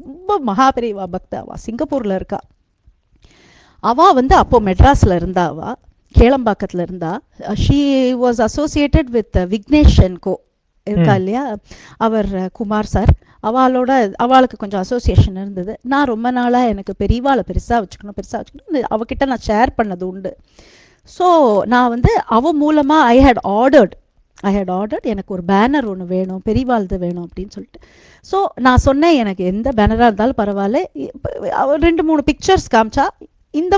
ரொம்ப மகாபெரிவா பக்தாவா சிங்கப்பூர்ல இருக்கா. அவ வந்து அப்போ மெட்ராஸ்ல இருந்தா, அவ கேளம்பாக்கத்துல இருந்தா. She was associated with Vignesh and co இருக்கா இல்லையா, அவர் குமார் சார். அவளுக்கு கொஞ்சம் அசோசியேஷன் இருந்தது. நான் ரொம்ப நாளா எனக்கு பெரியவாளை பெருசா வச்சுக்கணும் அவகிட்ட நான் ஷேர் பண்ணது உண்டு. ஸோ நான் வந்து அவ மூலமா ஐ ஹேட் ஆர்டர்ட் எனக்கு ஒரு பேனர் ஒன்று வேணும், பெரியவாழ்து வேணும் அப்படின்னு சொல்லிட்டு. ஸோ நான் சொன்னேன், எனக்கு எந்த பேனராக இருந்தாலும் பரவாயில்ல. அவ 2-3 பிக்சர்ஸ் காமிச்சா, இந்த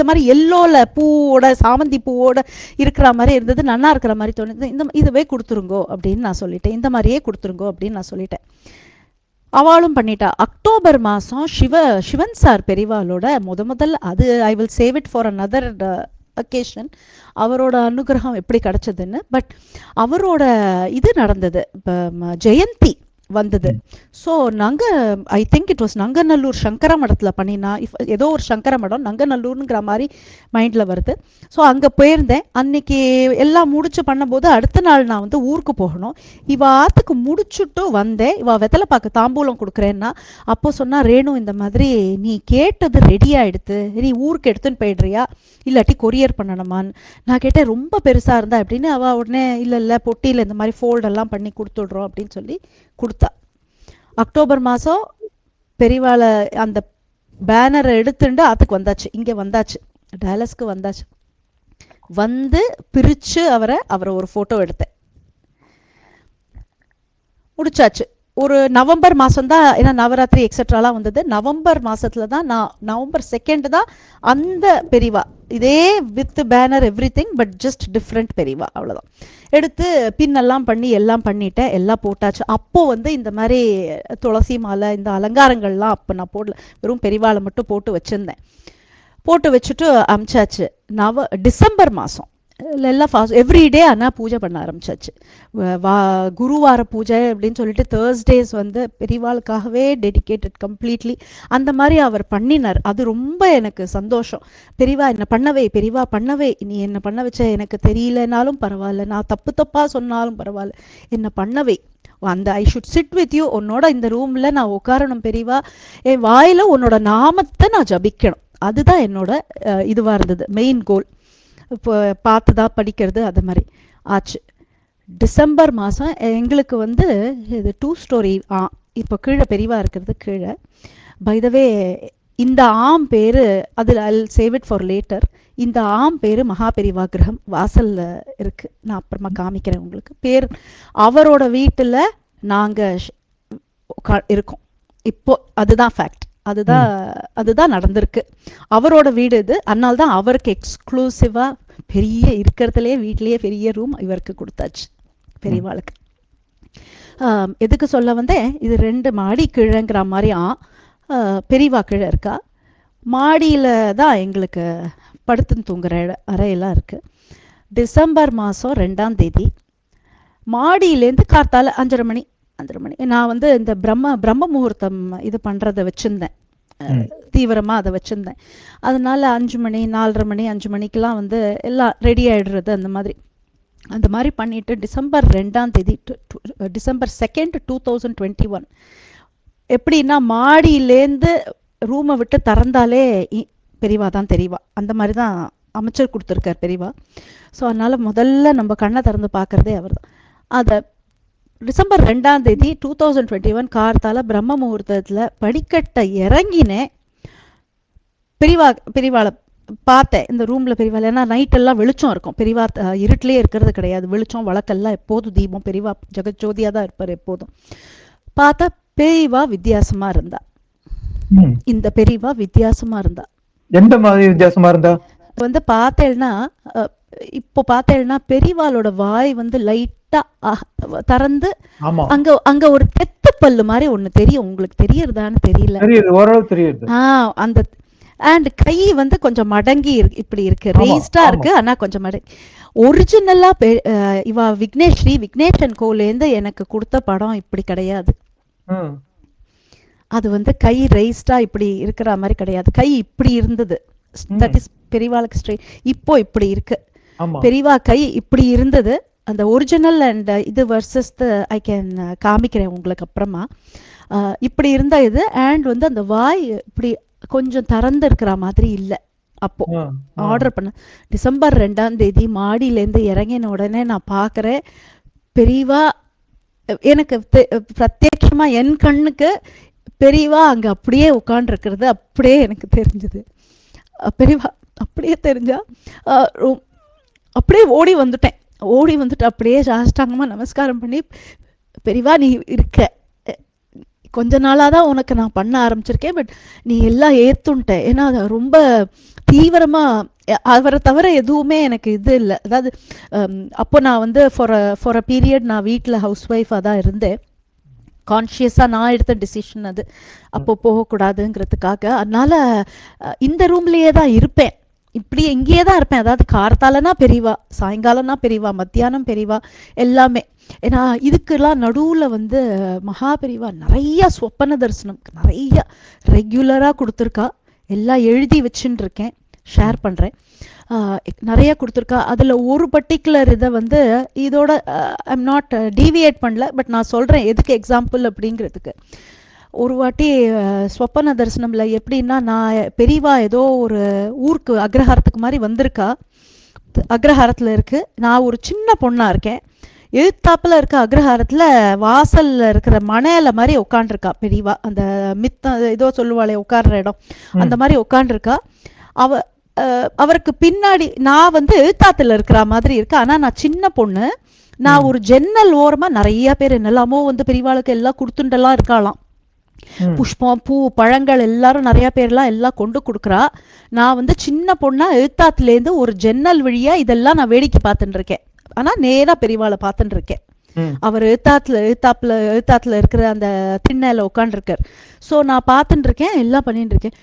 மாதிரி எல்லோல பூவோட சாமந்தி பூவோட இருக்கிற மாதிரி இருந்தது, நல்லா இருக்கிற மாதிரி தோணுது. இதுவே கொடுத்துருங்கோ அப்படின்னு நான் சொல்லிட்டேன். இந்த மாதிரியே கொடுத்துருங்கோ அப்படின்னு நான் சொல்லிட்டேன். அவளும் பண்ணிட்டா. அக்டோபர் மாதம் சிவன் சார் பெரியவாளோட முதல்ல அது I will save it for another occasion, அவரோட அனுகிரகம் எப்படி கிடைச்சதுன்னு. பட் அவரோட இது நடந்தது, ஜெயந்தி வந்தது. So I think it was Nanganallur Sankara மடத்தில் பண்ணினா, ஏதோ ஒரு சங்கர மடம் நங்கநல்லூர்ங்கிற மாதிரி மைண்டில் வருது. ஸோ அங்கே போயிருந்தேன். அன்னைக்கு எல்லாம் முடிச்சு பண்ணும்போது அடுத்த நாள் நான் வந்து ஊருக்கு போகணும். இவ ஆத்துக்கு முடிச்சுட்டு வந்தேன். இவ வெத்தலை பார்க்க தாம்பூலம் கொடுக்குறேன்னா, அப்போ சொன்னா, ரேணு இந்த மாதிரி நீ கேட்டது ரெடி ஆயிடுத்து, நீ ஊருக்கு எடுத்துன்னு போயிடுறியா இல்லாட்டி கொரியர் பண்ணணுமான்னு நான் கேட்டேன். ரொம்ப பெருசாக இருந்தா அப்படின்னு. அவள் உடனே இல்லை பொட்டியில் இந்த மாதிரி ஃபோல்டெல்லாம் பண்ணி கொடுத்துட்றோம் அப்படின்னு சொல்லி கொடுத்தா. அக்டோபர் மாதம் பெரியவாளை அந்த பேனரை எடுத்துட்டு ஆத்துக்கு வந்தாச்சு, இங்கே வந்தாச்சு, டேலஸ்க்கு வந்தாச்சு. வந்து பிரித்து அவரை ஒரு ஃபோட்டோ எடுத்தேன். முடிச்சாச்சு. ஒரு நவம்பர் மாதம் தான், ஏன்னா நவராத்திரி எக்ஸெட்ராலாம் வந்தது. நவம்பர் மாதத்தில் தான் நான் நவம்பர் 2 தான் அந்த பெரியவா, இதே with banner every thing, but just different பெரியவா, அவ்வளோதான். எடுத்து பின்னெல்லாம் பண்ணி எல்லாம் பண்ணிட்டேன், எல்லாம் போட்டாச்சு. அப்போது வந்து இந்த மாதிரி துளசி மாலை இந்த அலங்காரங்கள்லாம் அப்போ நான் போடல, வெறும் பெரியவாளை மட்டும் போட்டு வச்சுருந்தேன். போட்டு வச்சுட்டு அமிச்சாச்சு. டிசம்பர் மாதம் எல்லாம் எவ்ரிடே ஆனால் பூஜை பண்ண ஆரம்பிச்சாச்சு. குருவார பூஜை அப்படின்னு சொல்லிட்டு தேர்ஸ்டேஸ் வந்து பெரியவாளுக்காகவே டெடிக்கேட்டட் கம்ப்ளீட்லி. அந்த மாதிரி அவர் பண்ணினார். அது ரொம்ப எனக்கு சந்தோஷம். பெரியவா என்ன பண்ணவே நீ என்ன பண்ண வச்ச, எனக்கு தெரியலனாலும் பரவாயில்ல, நான் தப்பாக சொன்னாலும் பரவாயில்ல, என்ன பண்ணவே அந்த I should sit with you, உன்னோட இந்த ரூமில் நான் உட்காரணும் பெரியவா, என் வாயில் உன்னோட நாமத்தை நான் ஜபிக்கணும். அதுதான் என்னோட இதுவாக இருந்தது, மெயின் கோல். இப்போ பார்த்துதா படிக்கிறது அது மாதிரி ஆச்சு. டிசம்பர் மாதம் எங்களுக்கு வந்து இது 2 ஸ்டோரி. இப்போ கீழே பெரியவா இருக்கிறது கீழே. பைதவே இந்த பேர் அதில் ஐ சேவ் இட் ஃபார் லேட்டர். இந்த பேர் மகாபெரிவா கிரகம் வாசலில் இருக்குது. நான் அப்புறமா காமிக்கிறேன் உங்களுக்கு. பேர் அவரோட வீட்டில் நாங்கள் இருக்கோம் இப்போ. அதுதான் ஃபேக்ட். அதுதான் நடந்திருக்கு. அவரோட வீடு இது. அதனால தான் அவருக்கு எக்ஸ்க்ளூசிவா பெரிய இருக்கிறதுலேயே வீட்லேயே பெரிய ரூம் இவருக்கு கொடுத்தாச்சு பெரியவாளுக்கு. எதுக்கு சொல்ல வந்தேன், இது 2 மாடி கீழேங்கிற மாதிரி. பெரியவா கீழே இருக்கா, மாடியில் தான் எங்களுக்கு படுத்துன்னு தூங்குற அறையெல்லாம் இருக்குது. டிசம்பர் மாதம் 2ஆம் தேதி மாடியிலேருந்து கார்த்தால 5:30 மணி நான் வந்து இந்த பிரம்ம முகூர்த்தம் இது பண்ணுறதை வச்சுருந்தேன், தீவிரமாக அதை வச்சுருந்தேன். அதனால 5 மணி 4:30 மணி 5 மணிக்கெலாம் வந்து எல்லாம் ரெடி ஆகிடுறது. அந்த மாதிரி பண்ணிவிட்டு டிசம்பர் 2ஆம் தேதி டிசம்பர் 2, 2021 எப்படின்னா, மாடியிலேருந்து ரூமை விட்டு திறந்தாலே பெரியவா தான் தெரியவா. அந்த மாதிரி தான் அமைச்சர் கொடுத்துருக்கார் பெரியவா. ஸோ அதனால் முதல்ல நம்ம கண்ணை திறந்து பார்க்குறதே அவர் தான். அதை டிசம்பர் 2ஆம் தேதி 2021 கார்த்தால பிரம்ம முகூர்த்தத்தில் படிக்கட்டை இறங்கினேன். பெரியவாளை பார்த்தேன் இந்த ரூமில். பெரியவாள் ஏன்னா நைட்டெல்லாம் வெளிச்சம் இருக்கும், பெரியவா இருட்டிலே இருக்கிறது கிடையாது, வெளிச்சம் வழக்கெல்லாம் எப்போதும் தீபம். பெரியவா ஜெகஜோதியாக தான் இருப்பார் எப்போதும். பார்த்தா பெரியவா வித்தியாசமாக இருந்தா. இந்த பெரியவா வித்தியாசமாக இருந்தா. எந்த மாதிரி வித்தியாசமா இருந்தா வந்து பார்த்தேன்னா, இப்போ பார்த்தேன்னா பெரியவாளோட வாய் வந்து லைட்டா திறந்து அங்க ஒரு தெத்து பல்லு மாதிரி ஒண்ணு தெரியும். உங்களுக்கு தெரியறதான்னு தெரியல, அந்த அண்ட் கை வந்து கொஞ்சம் மடங்கி இப்படி இருக்கு, ரெய்ஸ்டா இருக்கு, ஆனா கொஞ்சம் மடங்கி. ஒரிஜினலா இவா விக்னேஷன் கோலேருந்து எனக்கு கொடுத்த படம் இப்படி கிடையாது. அது வந்து கை ரைஸ்டா இப்படி இருக்கிற மாதிரி கிடையாது, கை இப்படி இருந்தது. தட் இஸ் பெரியவாளுக்கு ஸ்ட்ரெயிட். இப்போ இப்படி இருக்கு. ஆமா பெரியவா கை இப்படி இருந்தது. அந்த ஒரிஜினல் அண்ட் இது வர்சஸ் ஐ கேன் காமிக்கிறேன் உங்களுக்கு அப்புறமா. இப்படி இருந்த இது அண்ட் வந்து அந்த வாய் இப்படி கொஞ்சம் திறந்து இருக்கிற மாதிரி இல்லை. அப்போ ஆர்டர் பண்ண டிசம்பர் 2ஆம் தேதி மாடியிலேருந்து இறங்கின உடனே நான் பார்க்குறேன், பெரியவா எனக்கு பிரத்யட்சமா என் கண்ணுக்கு பெரியவா அங்க அப்படியே உட்கார்ந்துருக்கிறது அப்படியே எனக்கு தெரிஞ்சது. பெரியவா அப்படியே தெரிஞ்சா அப்படியே ஓடி வந்துட்டு அப்படியே சாஷ்டாங்கமா நமஸ்காரம் பண்ணி, பெரியவா நீ இருக்க, கொஞ்ச நாளாக தான் உனக்கு நான் பண்ண ஆரம்பிச்சிருக்கேன், பட் நீ எல்லாம் ஏத்துன்ட்ட. ஏன்னா அது ரொம்ப தீவிரமா அவரை தவிர எதுவுமே எனக்கு இது இல்லை. அதாவது அப்போ நான் வந்து ஃபார் அ பீரியட் நான் வீட்டில் ஹவுஸ் ஒய்ஃபாக தான் இருந்தேன். கான்ஷியஸாக நான் எடுத்த டிசிஷன் அது, அப்போ போகக்கூடாதுங்கிறதுக்காக. அதனால இந்த ரூம்லேயே தான் இருப்பேன், இப்படி இங்கேயே தான் இருப்பேன். அதாவது கார்த்தாலனா பெரியவா, சாயங்காலம்னா பெரியவா, மத்தியானம் பெரியவா, எல்லாமே. ஏன்னா இதுக்கெல்லாம் நடுவில் வந்து மகா பெரியவா நிறைய சொப்பன தரிசனம் நிறைய ரெகுலராக கொடுத்துருக்கா. எல்லாம் எழுதி வச்சுன்னு இருக்கேன், ஷேர் பண்ணுறேன். நிறைய கொடுத்துருக்கா. அதில் ஒரு பர்டிகுலர் இதை வந்து இதோட ஐம் நாட் டீவியேட் பண்ணல, பட் நான் சொல்கிறேன் எதுக்கு எக்ஸாம்பிள் அப்படிங்கிறதுக்கு. ஒரு வாட்டி சொப்பன தரிசனம்ல எப்படின்னா, நான் பெரியவா ஏதோ ஒரு ஊருக்கு அக்ரஹாரத்துக்கு மாதிரி வந்திருக்கா, அக்ரஹாரத்தில் இருக்கு. நான் ஒரு சின்ன பொண்ணா இருக்கேன். எழுத்தாப்புல இருக்க அக்ரஹாரத்துல வாசல்ல இருக்கிற மணல மாதிரி உட்காண்டிருக்கா பெரியவா. அந்த ஏதோ சொல்லுவாளே உட்கார்ற இடம், அந்த மாதிரி உட்காண்டிருக்கா. அவருக்கு பின்னாடி நான் வந்து எழுத்தாத்துல இருக்கிற மாதிரி இருக்கு. ஆனா நான் சின்ன பொண்ணு. நான் ஒரு ஜன்னல் ஓரமா நிறைய பேர் என்னெல்லாமோ வந்து பெரியவாளுக்கு எல்லாம் கொடுத்துண்டெல்லாம் இருக்காளாம். புஷ்பம், பூ, பழங்கள் எல்லாரும் நிறைய பேர்லாம் எல்லாம் கொண்டு கொடுக்குறா. நான் வந்து சின்ன பொண்ணா எழுத்தாத்துலேருந்து ஒரு ஜன்னல் வழியா இதெல்லாம் நான் வேடிக்கை பார்த்துட்டு இருக்கேன். ஆனா நேரா பெரியவாளை பார்த்துட்டு இருக்கேன். அவர் எழுத்தாப்புல இருக்கிற அந்த திண்ணையில உட்காந்துருக்கார். ஸோ நான் பார்த்துட்டு இருக்கேன், எல்லாம் பண்ணிட்டு இருக்கேன்.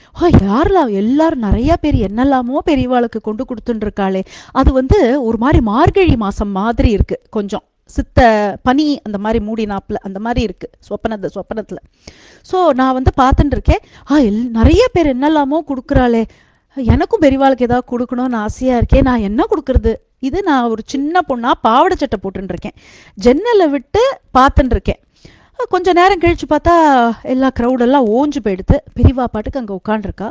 யாரெல்லாம் எல்லாரும் நிறைய பேர் என்னெல்லாமோ பெரியவாளுக்கு கொண்டு கொடுத்துட்டு இருக்காளே. அது வந்து ஒரு மாதிரி மார்கழி மாசம் மாதிரி இருக்கு, கொஞ்சம் சித்த பனி அந்த மாதிரி மூடினாப்புல அந்த மாதிரி இருக்கு சொப்பனத்துல. ஸோ நான் வந்து பார்த்துட்டு இருக்கேன், நிறைய பேர் என்னெல்லாமோ கொடுக்குறாளே, எனக்கும் பெரியவாளுக்கு ஏதாவது கொடுக்கணும்னு ஆசையா இருக்கேன். நான் என்ன கொடுக்கறது? இது நான் ஒரு சின்ன பொண்ணா பாவாடை சட்டை போட்டுட்டு இருக்கேன், ஜன்னலை விட்டு பார்த்துட்டு இருக்கேன். கொஞ்ச நேரம் கழிச்சு பார்த்தா எல்லா க்ரௌடெல்லாம் ஓஞ்சு போயிடுது. பெரியவா பாட்டுக்கு அங்கே உட்காண்டிருக்கா.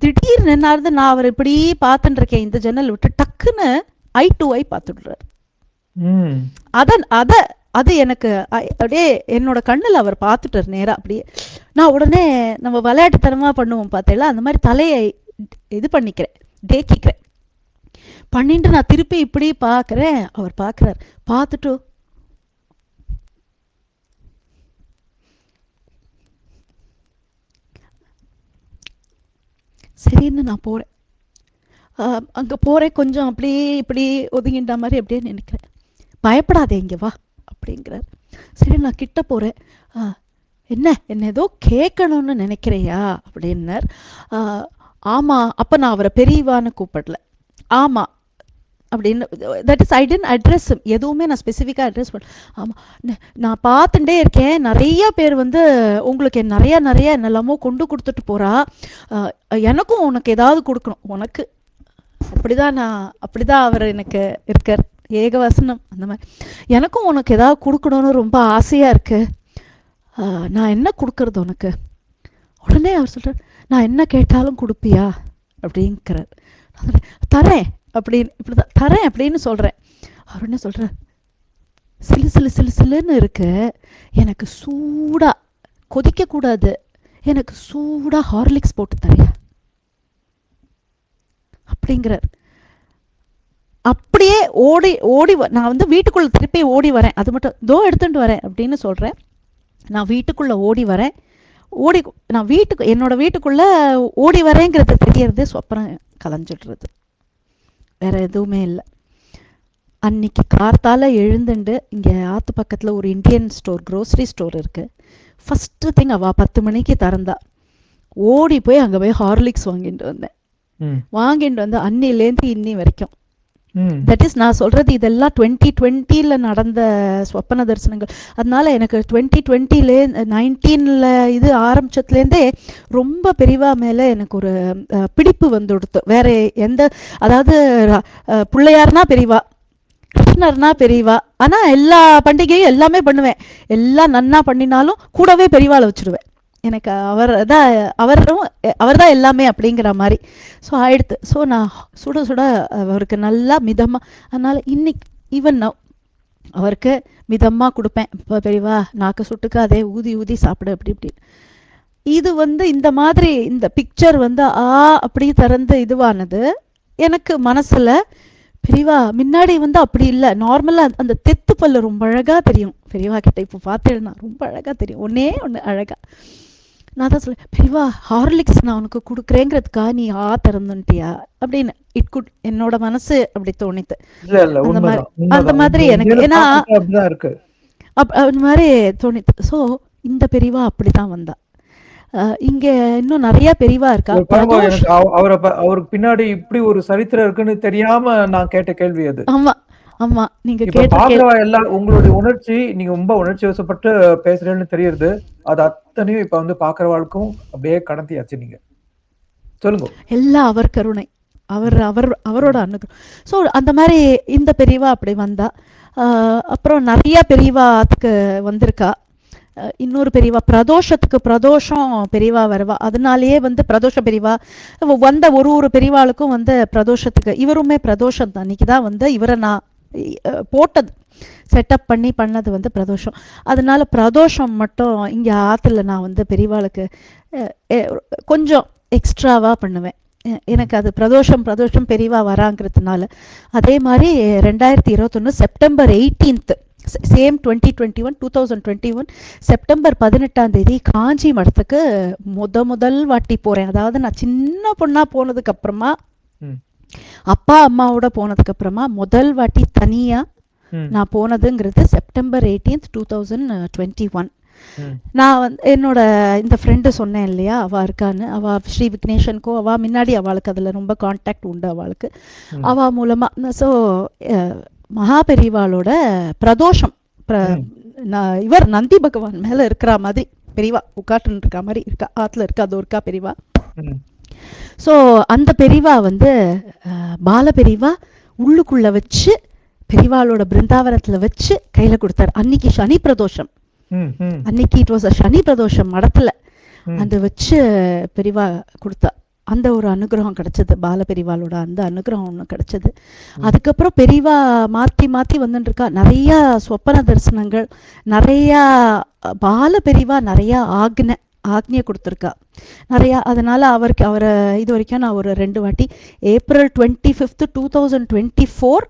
திடீர்னு என்னாவது நான் அவர் இப்படி பார்த்துட்டு இருக்கேன், இந்த ஜன்னல் விட்டு டக்குன்னு ஐ டு ஐ பார்த்துடுறாரு. அது எனக்கு அப்படியே என்னோட கண்ணில் அவர் பார்த்துட்டார் நேரா. அப்படியே நான் உடனே நம்ம விளையாட்டுத்தனமா பண்ணுவோம் பார்த்தேல, அந்த மாதிரி தலையை இது பண்ணிக்கிறேன், தேக்கிக்கிறேன். பண்ணிட்டு நான் திருப்பி இப்படி பார்க்குறேன், அவர் பார்க்குறார். பார்த்துட்டு சரின்னு நான் போறேன். அங்கே போறேன், கொஞ்சம் அப்படியே இப்படி ஒதுங்கின்ற மாதிரி அப்படியே நினைக்கிறேன். பயப்படாதே இங்கே வா அப்படிங்கிறார். சரி நான் கிட்ட போறேன். என்ன ஏதோ கேட்கணும்னு நினைக்கிறையா அப்படின்னார். ஆமா. அப்போ நான் அவரை பெரியவான்னு கூப்பிடல, ஆமா அப்படின்னு. That is I didn't address, எதுவுமே நான் ஸ்பெசிஃபிக்காக அட்ரஸ் பண்ண. ஆமாம், நான் பார்த்துட்டே இருக்கேன், நிறைய பேர் வந்து உங்களுக்கு நிறைய என்னெல்லாமோ கொண்டு கொடுத்துட்டு போகிறா, எனக்கும் உனக்கு ஏதாவது கொடுக்கணும் உனக்கு. அப்படிதான் அவர் எனக்கு இருக்கார், ஏகவசனம் அந்த மாதிரி. எனக்கும் உனக்கு ஏதாவது கொடுக்கணும்னு ரொம்ப ஆசையாக இருக்கு, நான் என்ன கொடுக்கறது உனக்கு? உடனே அவர் சொல்கிறார், நான் என்ன கேட்டாலும் கொடுப்பியா அப்படிங்கிறார். தரேன் அப்படின்னு, இப்படிதான் தரேன் அப்படின்னு சொல்கிறேன். அவர் என்ன சொல்கிறார், சிலுன்னு இருக்கு, எனக்கு சூடாக கொதிக்கக்கூடாது, எனக்கு சூடாக ஹார்லிக்ஸ் போட்டு தரையா அப்படிங்கிறார். அப்படியே ஓடி நான் வந்து வீட்டுக்குள்ளே திருப்பி ஓடி வரேன். அது மட்டும் தோ எடுத்துட்டு வரேன் அப்படின்னு சொல்கிறேன். நான் வீட்டுக்குள்ளே ஓடி வரேன். நான் என்னோட வீட்டுக்குள்ளே ஓடி வரேங்கிறது தெரியறது சொப்பனம் கலைஞ்சிடுறது, வேற எதுவுமே இல்லை. அன்னைக்கு கார்த்தால எழுந்துண்டு இங்கே ஆற்று பக்கத்தில் ஒரு இந்தியன் ஸ்டோர், க்ரோசரி ஸ்டோர் இருக்குது. ஃபஸ்ட்டு திங் அவள் 10 மணிக்கு திறந்தா. ஓடி போய் அங்கே போய் ஹார்லிக்ஸ் வாங்கிட்டு வந்தேன். வாங்கிட்டு வந்து அன்னிலேருந்து இன்னி வரைக்கும் தட் இஸ் நான் சொல்றது இதெல்லாம் 2020 நடந்த ஸ்வப்பன தரிசனங்கள். அதனால எனக்கு 2020 19 இது ஆரம்பிச்சதுலேருந்தே ரொம்ப பெரியவா மேல எனக்கு ஒரு பிடிப்பு வந்துடுத்து. வேற எந்த, அதாவது பிள்ளையார்னா பெரியவா, கிருஷ்ணர்னா பெரியவா, ஆனா எல்லா பண்டிகையும் எல்லாமே பண்ணுவேன். எல்லாம் நன்னா பண்ணினாலும் கூடவே பெரியவாளை வச்சிருவேன். எனக்கு அவர் தான் எல்லாமே அப்படிங்கிற மாதிரி. ஸோ ஆயிடுத்து. ஸோ நான் சுட சுட அவருக்கு நல்லா மிதமா, அதனால இன்னைக்கு ஈவன் நான் அவருக்கு மிதமா கொடுப்பேன். இப்போ பெரியவா நாக்கு சுட்டுக்கு அதே ஊதி ஊதி சாப்பிடு அப்படி இப்படி. இது இந்த மாதிரி இந்த பிக்சர் அப்படி திறந்து இதுவானது எனக்கு மனசுல. பெரியவா முன்னாடி அப்படி இல்லை. நார்மலா அந்த தெத்து பல்லு ரொம்ப அழகா தெரியும் பெரியவா கிட்ட. இப்போ பார்த்தேன்னா ரொம்ப அழகா தெரியும், ஒன்னே ஒன்று அழகா. நான் தான் சொல்ல, பெரியவா ஹார்லிக்ஸ் நான் உனக்கு கொடுக்குறேங்கிறதுக்கா நீ திறந்துட்டியா அப்படின்னு. என்னோட மனசு அப்படி தோணித்து. அந்த மாதிரி எனக்கு ஏன்னா அந்த மாதிரி தோணித்து. ஸோ இந்த பெரியவா அப்படிதான் வந்தா. இங்க இன்னும் நிறைய பெரியவா இருக்கா. அவருக்கு பின்னாடி இப்படி ஒரு சரித்திரம் இருக்குன்னு தெரியாம நான் கேட்ட கேள்வி அது. ஆமா ஆமா, நீங்க எல்லாம் உங்களுடைய உணர்ச்சி, நீங்க ரொம்ப உணர்ச்சி வசப்பட்டு பேசுறேன்னு தெரியுது. அது அத்தனையும் இப்ப பாக்குறவாளுக்கும் அப்படியே கடத்தியாச்சு. நீங்க சொல்லுங்க. எல்லாம் அவர் கருணை, அவரோட அனுகிரகம். ஸோ அந்த மாதிரி இந்த பெரியவா அப்படி வந்தா. அப்புறம் நிறைய பெரியவா அதுக்கு வந்திருக்கா. இன்னொரு பெரியவா பிரதோஷம் பெரியவா வருவா. அதனாலேயே பிரதோஷ பெரியவா வந்த ஒரு பெரியவாளுக்கும் பிரதோஷத்துக்கு, இவருமே பிரதோஷம் தான் அன்னைக்குதான் இவரை நான் போட்டது, செட்டப் பண்ணது பிரதோஷம். அதனால பிரதோஷம் மட்டும் இங்க ஆத்துல நான் பெரியவாளுக்கு கொஞ்சம் எக்ஸ்ட்ராவா பண்ணுவேன். எனக்கு அது பிரதோஷம் பெரியவா வராங்கிறதுனால. அதே மாதிரி 2021 செப்டம்பர் 18 சேம் 2021 செப்டம்பர் 18 காஞ்சி மடத்துக்கு முதல் வாட்டி போறேன். அதாவது நான் சின்ன பொண்ணா போனதுக்கு அப்புறமா, அப்பா அம்மாவோட போனதுக்கு அப்புறமா முதல் வாட்டி தனியா நான் போனதுங்கிறது செப்டம்பர் 18, 2021. நான் என்னோட இந்த ஃப்ரெண்டு சொன்னேன் இல்லையா, அவ இருக்கான்னு, அவ ஸ்ரீ விக்னேஷனுக்கோ அவ முன்னாடி அவளுக்கு அதுல ரொம்ப கான்டாக்ட் உண்டு அவளுக்கு, அவ மூலமா. ஸோ மகாபெரிவாளோட பிரதோஷம் இவர் நந்தி பகவான் மேல இருக்கிற மாதிரி பெரியவா உட்காட்டு இருக்க மாதிரி இருக்கா, ஆத்துல இருக்கா, அது இருக்கா பெரியவா. ஸோ அந்த பெரியவா பால பெரியவா உள்ளுக்குள்ள வச்சு பெரியவாளோட பிருந்தாவனத்துல வச்சு கையில கொடுத்தாரு. அன்னைக்கு சனி பிரதோஷம், அன்னைக்கு இட் வாஸ் சனி பிரதோஷம் மடத்துல அந்த வச்சு பெரியவா கொடுத்தா. அந்த ஒரு அனுகிரகம் கிடைச்சது, பால பெரியவாளோட அந்த அனுகிரகம் ஒன்று கிடைச்சது. அதுக்கப்புறம் பெரியவா மாத்தி வந்துட்டு இருக்கா. நிறைய சொப்பன தரிசனங்கள், நிறைய பால பெரியவா நிறைய ஆக்ஞை கொடுத்துருக்கா நிறைய. அதனால அவரை இது வரைக்கும் நான் ஒரு 2 வாட்டி ஏப்ரல் 25, 2024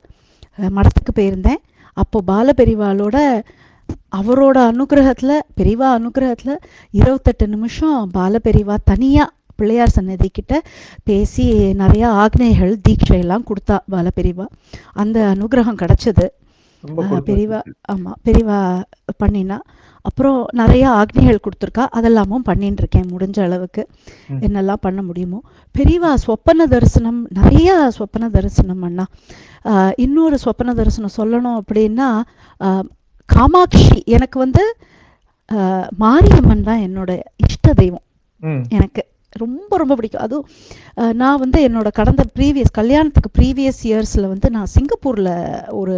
மடத்துக்கு போயிருந்தேன். அப்போ பால பெரியவாளோட அவரோட அனுகிரகத்துல, பெரியவா அனுகிரகத்துல 28 நிமிஷம் பால பெரியவா தனியா பிள்ளையார் சன்னதி கிட்ட பேசி நிறைய ஆக்னைகள் தீட்சையெல்லாம் கொடுத்தா பால பெரியவா. அந்த அனுகிரகம் கிடைச்சது பெரியவா. ஆமா, பெரியவா பண்ணினா. அப்புறம் நிறைய ஆக்னிகள் கொடுத்துருக்கா, அதெல்லாமும் பண்ணிட்டு இருக்கேன் முடிஞ்ச அளவுக்கு என்னெல்லாம் பண்ண முடியுமோ. பெரியவா சொப்பன தரிசனம், நிறைய சொப்பன தரிசனம் அண்ணா. இன்னொரு சொப்பன தரிசனம் சொல்லணும் அப்படின்னா, காமாட்சி எனக்கு மாரியம்மன் தான் என்னோட இஷ்ட தெய்வம். எனக்கு ரொம்ப ரொம்ப பிடிக்கும். அதுவும் நான் என்னோட கடந்த கல்யாணத்துக்கு ப்ரீவியஸ் இயர்ஸ்ல நான் சிங்கப்பூர்ல ஒரு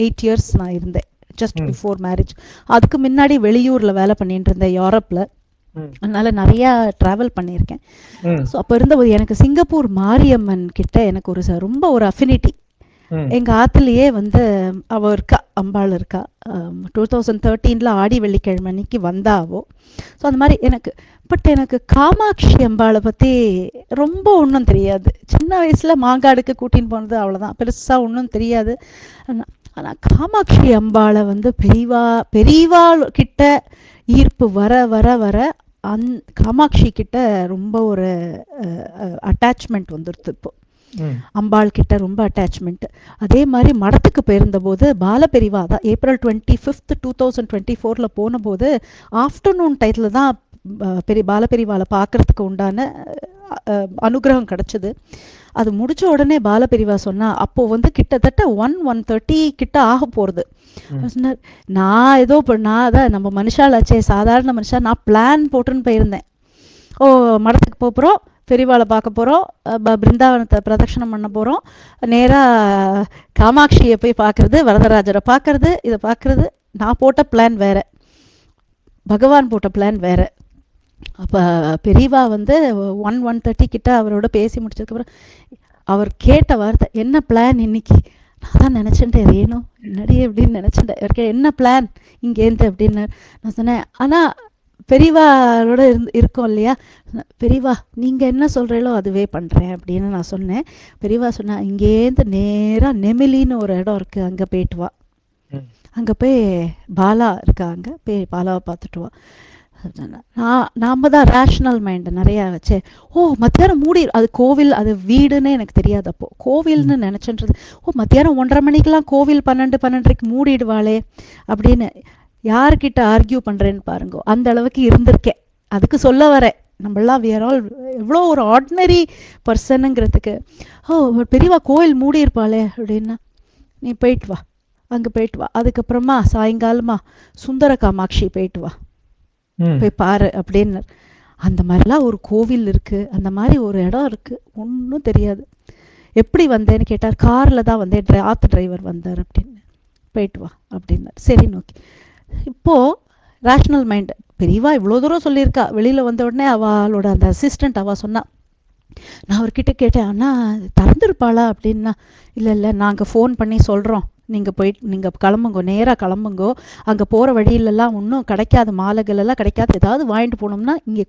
8 years நான் இருந்தேன், ஜஸ்ட் பிஃபோர் மேரேஜ். அதுக்கு முன்னாடி வெளியூர்ல வேலை பண்ணிட்டு இருந்தேன், யூரோப்ல. அதனால நிறைய டிராவல் பண்ணியிருக்கேன். ஸோ அப்போ இருந்தபோது எனக்கு சிங்கப்பூர் மாரியம்மன் கிட்ட எனக்கு ரொம்ப ஒரு அஃபினிட்டி. எங்க ஆத்துலயே அவ இருக்கா, அம்பாள் இருக்கா. 2013 ஆடி வெள்ளிக்கிழமை அன்னைக்கு வந்தாவோ. ஸோ அந்த மாதிரி எனக்கு காமாட்சி அம்பாளை பத்தி ரொம்ப ஒன்றும் தெரியாது. சின்ன வயசுல மாங்காடுக்கு கூட்டின்னு போனது, அவ்வளவுதான், பெருசா ஒன்றும் தெரியாது. ஆனா காமாட்சி அம்பாளை பெரியவா கிட்ட ஈர்ப்பு வர வர வர காமாட்சி கிட்ட ரொம்ப ஒரு அட்டாச்மெண்ட் வந்துடுது. இப்போ அம்பாள் கிட்ட ரொம்ப அட்டாச்மெண்ட். அதே மாதிரி மடத்துக்கு போயிருந்த போது பால பெரியவா தான் ஏப்ரல் 25, 2024 போன போது ஆஃப்டர்நூன் டைத்துல தான் பாலபெரிவாளை பார்க்கறதுக்கு உண்டான அனுகிரகம் கிடைச்சது. அது முடிச்ச உடனே பாலபெரிவா சொன்னா, அப்போ வந்து கிட்டத்தட்ட 1:30 கிட்ட ஆக போறது. சொன்னார், நான் ஏதோ நான் அதான் நம்ம மனுஷாலாச்சே, சாதாரண மனுஷா, நான் பிளான் போட்டுன்னு போயிருந்தேன். மடத்துக்கு போகிறோம், பெரியவாளை பார்க்க போகிறோம், பிருந்தாவனத்தை பிரதட்சணம் பண்ண போகிறோம், நேராக காமாட்சியை போய் பார்க்கறது, வரதராஜரை பார்க்கறது, இதை பார்க்கறது. நான் போட்ட பிளான் வேற, பகவான் போட்ட பிளான் வேற. அப்போ பெரியவா வந்து 1:30 கிட்ட அவரோட பேசி முடிச்சதுக்கப்புறம் அவர் கேட்ட வார்த்தை, என்ன பிளான் இன்னைக்கு? நான் தான் நினச்சிட்டேன், ரேணு என்னடி அப்படின்னு நினச்சிட்டேன். என்ன பிளான் இங்கேருந்து அப்படின்னு நான் சொன்னேன். ஆனால் பெரியவாரோட இருக்கோம் இல்லையா, பெரியவா நீங்கள் என்ன சொல்கிறீங்களோ அதுவே பண்ணுறேன் அப்படின்னு நான் சொன்னேன். பெரியவா சொன்னா, இங்கேருந்து நேராக நெமிலின்னு ஒரு இடம் இருக்குது, அங்கே போயிட்டு வா, அங்கே போய் பாலா இருக்கா, அங்கே போய் பாலாவை பார்த்துட்டு வா. நாம தான் ரேஷனல் மைண்டு நிறையா வச்சு, மத்தியானம் மூடி, அது கோவில், அது வீடுன்னு எனக்கு தெரியாது, அப்போ கோவில்னு நினச்சின்றது. மத்தியானம் 1:30 மணிக்கெல்லாம் கோவில் 12:30 மூடிடுவாளே அப்படின்னு யார்கிட்ட ஆர்கியூ பண்ணுறேன்னு பாருங்க. அந்த அளவுக்கு இருந்திருக்கேன். அதுக்கு சொல்ல வரேன், நம்மளாம் வியர் ஆல் எவ்வளோ ஒரு ஆர்டினரி பர்சனுங்கிறதுக்கு. பெரியவா கோவில் மூடி இருப்பாளே அப்படின்னா, நீ போயிட்டு வா, அங்கே போயிட்டு வா, அதுக்கப்புறமா சாயங்காலமா சுந்தர காமாட்சி போயிட்டு வா, போய் பாரு அப்படின்னு. அந்த மாதிரிலாம் ஒரு கோவில் இருக்கு, அந்த மாதிரி ஒரு இடம் இருக்கு, ஒன்றும் தெரியாது. எப்படி வந்தேன்னு கேட்டார். காரில் தான் வந்தேன், ஆத்து டிரைவர் வந்தார் அப்படின்னு. போயிட்டு வா அப்படின்னார். சரி நோக்கி. இப்போது ரேஷ்னல் மைண்டு பெரியவா இவ்வளோ தூரம் சொல்லியிருக்கா. வெளியில் வந்த உடனே அவளோட அந்த அசிஸ்டண்ட் அவள் சொன்னா, நான் அவர்கிட்ட கேட்டேன், அண்ணா திறந்துருப்பாளா அப்படின்னா, இல்லை நாங்கள் ஃபோன் பண்ணி சொல்கிறோம், நீங்கள் கிளம்புங்கோ, நேராக கிளம்புங்கோ, அங்கே போகிற வழியிலெல்லாம் ஒன்றும் கிடைக்காது, மாலைகள் எல்லாம் கிடைக்காது, ஏதாவது வாங்கிட்டு போனோம்னா இங்கே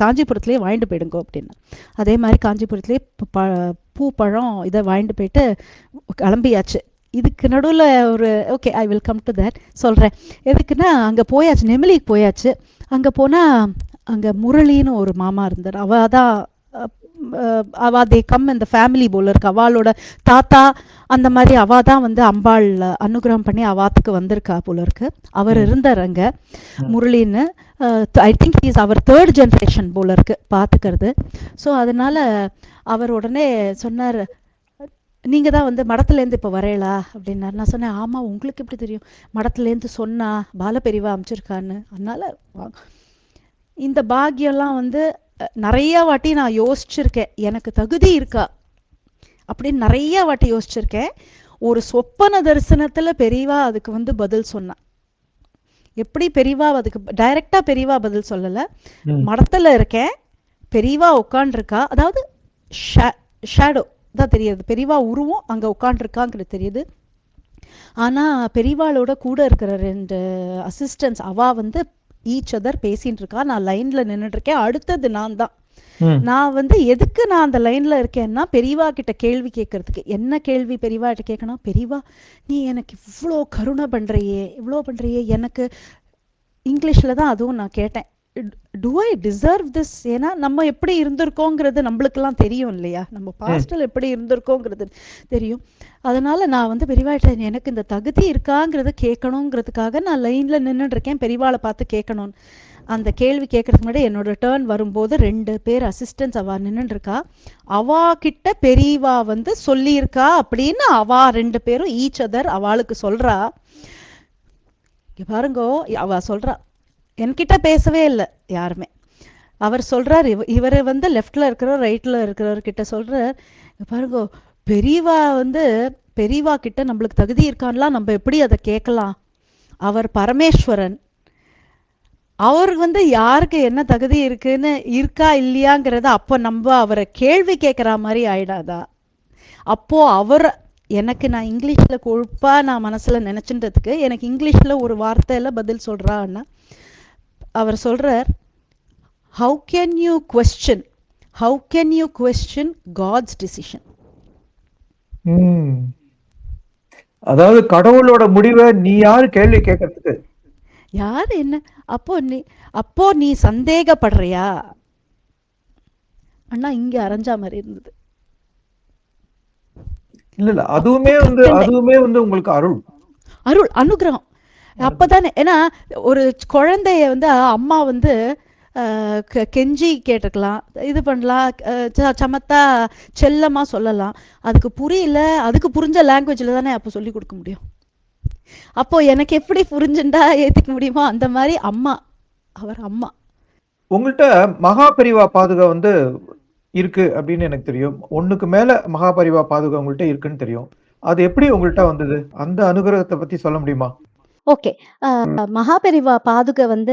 காஞ்சிபுரத்துலேயே வாங்கிட்டு போயிடுங்கோ அப்படின்னு. அதே மாதிரி காஞ்சிபுரத்துலேயே பூ பழம் இதை வாங்கிட்டு போயிட்டு கிளம்பியாச்சு. இதுக்கு நடுவில் ஒரு okay, I will come to that சொல்கிறேன். எதுக்குன்னா, அங்கே போயாச்சு, நெமிலிக்கு போயாச்சு. அங்கே போனால் அங்கே முரளின்னு ஒரு மாமா இருந்தார். அவள் தான் தே கம் இந்த ஃபேமிலி போல இருக்கு, அவளோட தாத்தா அந்த மாதிரி. அவள் தான் வந்து அம்பாள் அனுகிரகம் பண்ணி அவாத்துக்கு வந்திருக்கா போல இருக்கு. அவர் இருந்தார் அங்கே, முரளின்னு. ஐ திங்க் இஸ் அவர் 3rd ஜென்ரேஷன் போல இருக்கு பார்த்துக்கிறது. ஸோ அதனால அவர் உடனே சொன்னார், நீங்கள் தான் வந்து மடத்துலேருந்து இப்போ வரையலா அப்படின்னாரு. நான் சொன்னேன், ஆமாம், உங்களுக்கு எப்படி தெரியும்? மடத்துலேருந்து சொன்னா, பாலபெரிவா அமைச்சிருக்கான்னு. அதனால இந்த பாக்கியெல்லாம் வந்து நிறைய வாட்டி நான் யோசிச்சிருக்கேன், எனக்கு தகுதி இருக்கா அப்படின்னு நிறைய வாட்டி யோசிச்சிருக்கேன். ஒரு சொப்பன தரிசனத்துல பெரியவா அதுக்கு வந்து பதில் சொன்னா. எப்படி பெரியவா அதுக்கு டைரக்டா பெரியவா பதில் சொல்லல. மடத்துல இருக்கேன், பெரியவா உட்காண்டிருக்கா, அதாவது ஷேடோ தான் தெரியுது, பெரியவா உருவம் அங்க உட்காண்டிருக்காங்கிறது தெரியுது. ஆனா பெரியவாளோட கூட இருக்கிற 2 அசிஸ்டன்ஸ் அவ வந்து ஈச் அதர் பேசிட்டு இருக்கா. நான் லைன்ல நின்றுட்டு இருக்கேன். அடுத்தது நான் தான். நான் வந்து எதுக்கு நான் அந்த லைன்ல இருக்கேன்னா, பெரியவா கிட்ட கேள்வி கேட்கறதுக்கு. என்ன கேள்வி பெரியவா கிட்ட கேட்கணும்? பெரியவா, நீ எனக்கு இவ்வளோ கருணை பண்றியே, இவ்வளோ பண்றியே, எனக்கு இங்கிலீஷ்ல தான் அதுவும் நான் கேட்டேன், டு ஐ டிசர்வ் திஸ்? ஏன்னா நம்ம எப்படி இருந்திருக்கோங்கிறது நம்மளுக்கெல்லாம் தெரியும் இல்லையா, நம்ம பாஸ்டில் எப்படி இருந்திருக்கோங்கிறது தெரியும். அதனால நான் வந்து பெரியவாட்ட எனக்கு இந்த தகுதி இருக்காங்கிறத கேட்கணுங்கிறதுக்காக நான் லைன்ல நின்றுட்டு இருக்கேன், பெரியவாளை பார்த்து கேட்கணும்னு. அந்த கேள்வி கேட்கறதுக்கு முன்னாடி என்னோட டேர்ன் வரும்போது 2 பேர் அசிஸ்டன்ஸ் அவா நின்றுட்டு இருக்கா. அவா கிட்ட பெரியவா வந்து சொல்லியிருக்கா அப்படின்னு அவா 2 பேரும் ஈச் அதர் அவளுக்கு சொல்றா. பாருங்கோ, அவ சொல்றா, என்கிட்ட பேசவே இல்லை யாருமே. அவர் சொல்றார், இவர் வந்து லெஃப்ட்ல இருக்கிறவர் ரைட்ல இருக்கிறவர்கிட்ட சொல்றார், பாருங்க பெரியவா வந்து பெரியவா கிட்ட நம்மளுக்கு தகுதி இருக்கான்லாம் நம்ம எப்படி அதை கேட்கலாம்? அவர் பரமேஸ்வரன், அவர் வந்து யாருக்கு என்ன தகுதி இருக்குன்னு இருக்கா இல்லையாங்கிறத அப்போ நம்ம அவரை கேள்வி கேட்குற மாதிரி ஆயிடாதா? அப்போ அவர் எனக்கு, நான் இங்கிலீஷில் கொழுப்பா நான் மனசில் நினச்சின்றதுக்கு எனக்கு இங்கிலீஷில் ஒரு வார்த்தையில் பதில் சொல்கிறான்னா, அவர் சொல்றார், how can you question God's decision? அதாவது கடவுளோட முடிவை நீ யாரு கேள்வி கேட்கறதுக்கு? யார் என்ன? அப்போ நீ சந்தேகப்படுறியா அண்ணா? இங்க அரைஞ்சா மாதிரி இருந்தது. இல்ல அதுவுமே வந்து உங்களுக்கு அருள் அனுகிரகம் அப்பதானே. ஏன்னா ஒரு குழந்தைய வந்து அம்மா வந்து கெஞ்சி கேட்டுக்கலாம், இது பண்ணலாம், சமத்தா செல்லமா சொல்லலாம். அதுக்கு புரியல, அதுக்கு புரிஞ்ச லாங்குவேஜ்ல தானே அப்போ சொல்லி கொடுக்க முடியும். அப்போ எனக்கு எப்படி புரிஞ்சுண்டா ஏத்துக்க முடியுமோ அந்த மாதிரி அம்மா, அவர் அம்மா. உங்கள்கிட்ட மகாபரிவா பாதுகா வந்து இருக்கு அப்படின்னு எனக்கு தெரியும். ஒண்ணுக்கு மேல மகாபரிவா பாதுகா உங்கள்கிட்ட இருக்குன்னு தெரியும். அது எப்படி உங்கள்கிட்ட வந்தது? அந்த அனுகிரகத்தை பத்தி சொல்ல முடியுமா? ஓகே. மகாபெரிவா பாதுகை வந்து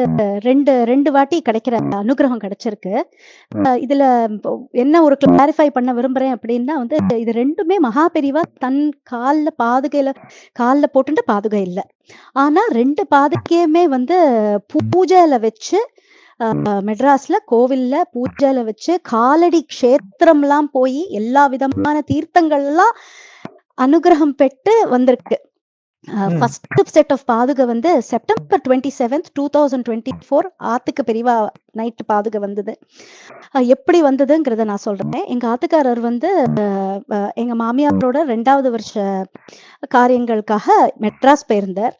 ரெண்டு வாட்டி கிடைக்கிற அனுகிரகம் கிடைச்சிருக்கு. இதுல என்ன ஒரு கிளாரிஃபை பண்ண விரும்புறேன் அப்படின்னா வந்து, இது ரெண்டுமே மகாபெரிவா தன் கால்ல போட்டுட்டு பாதுகை இல்ல. ஆனா 2 பாதுகையுமே வந்து பூஜையில வச்சு, மெட்ராஸ்ல கோவில்ல பூஜையில வச்சு, காலடி க்ஷேத்திரம்லாம் போய் எல்லா விதமான தீர்த்தங்கள்லாம் அனுகிரகம் பெற்று வந்திருக்கு. ஃபர்ஸ்ட் செட் ஆஃப் பாதுகை வந்து செப்டம்பர் 27th 2024 ஆத்துக்கு பெரியவா நைட் பாதுகை வந்தது. எப்படி வந்ததுங்கிறத நான் சொல்றேன். எங்க ஆத்துக்காரர் வந்து எங்க மாமியாரோட 2வது வருஷ காரியங்களுக்காக மெட்ராஸ் போயிருந்தார்.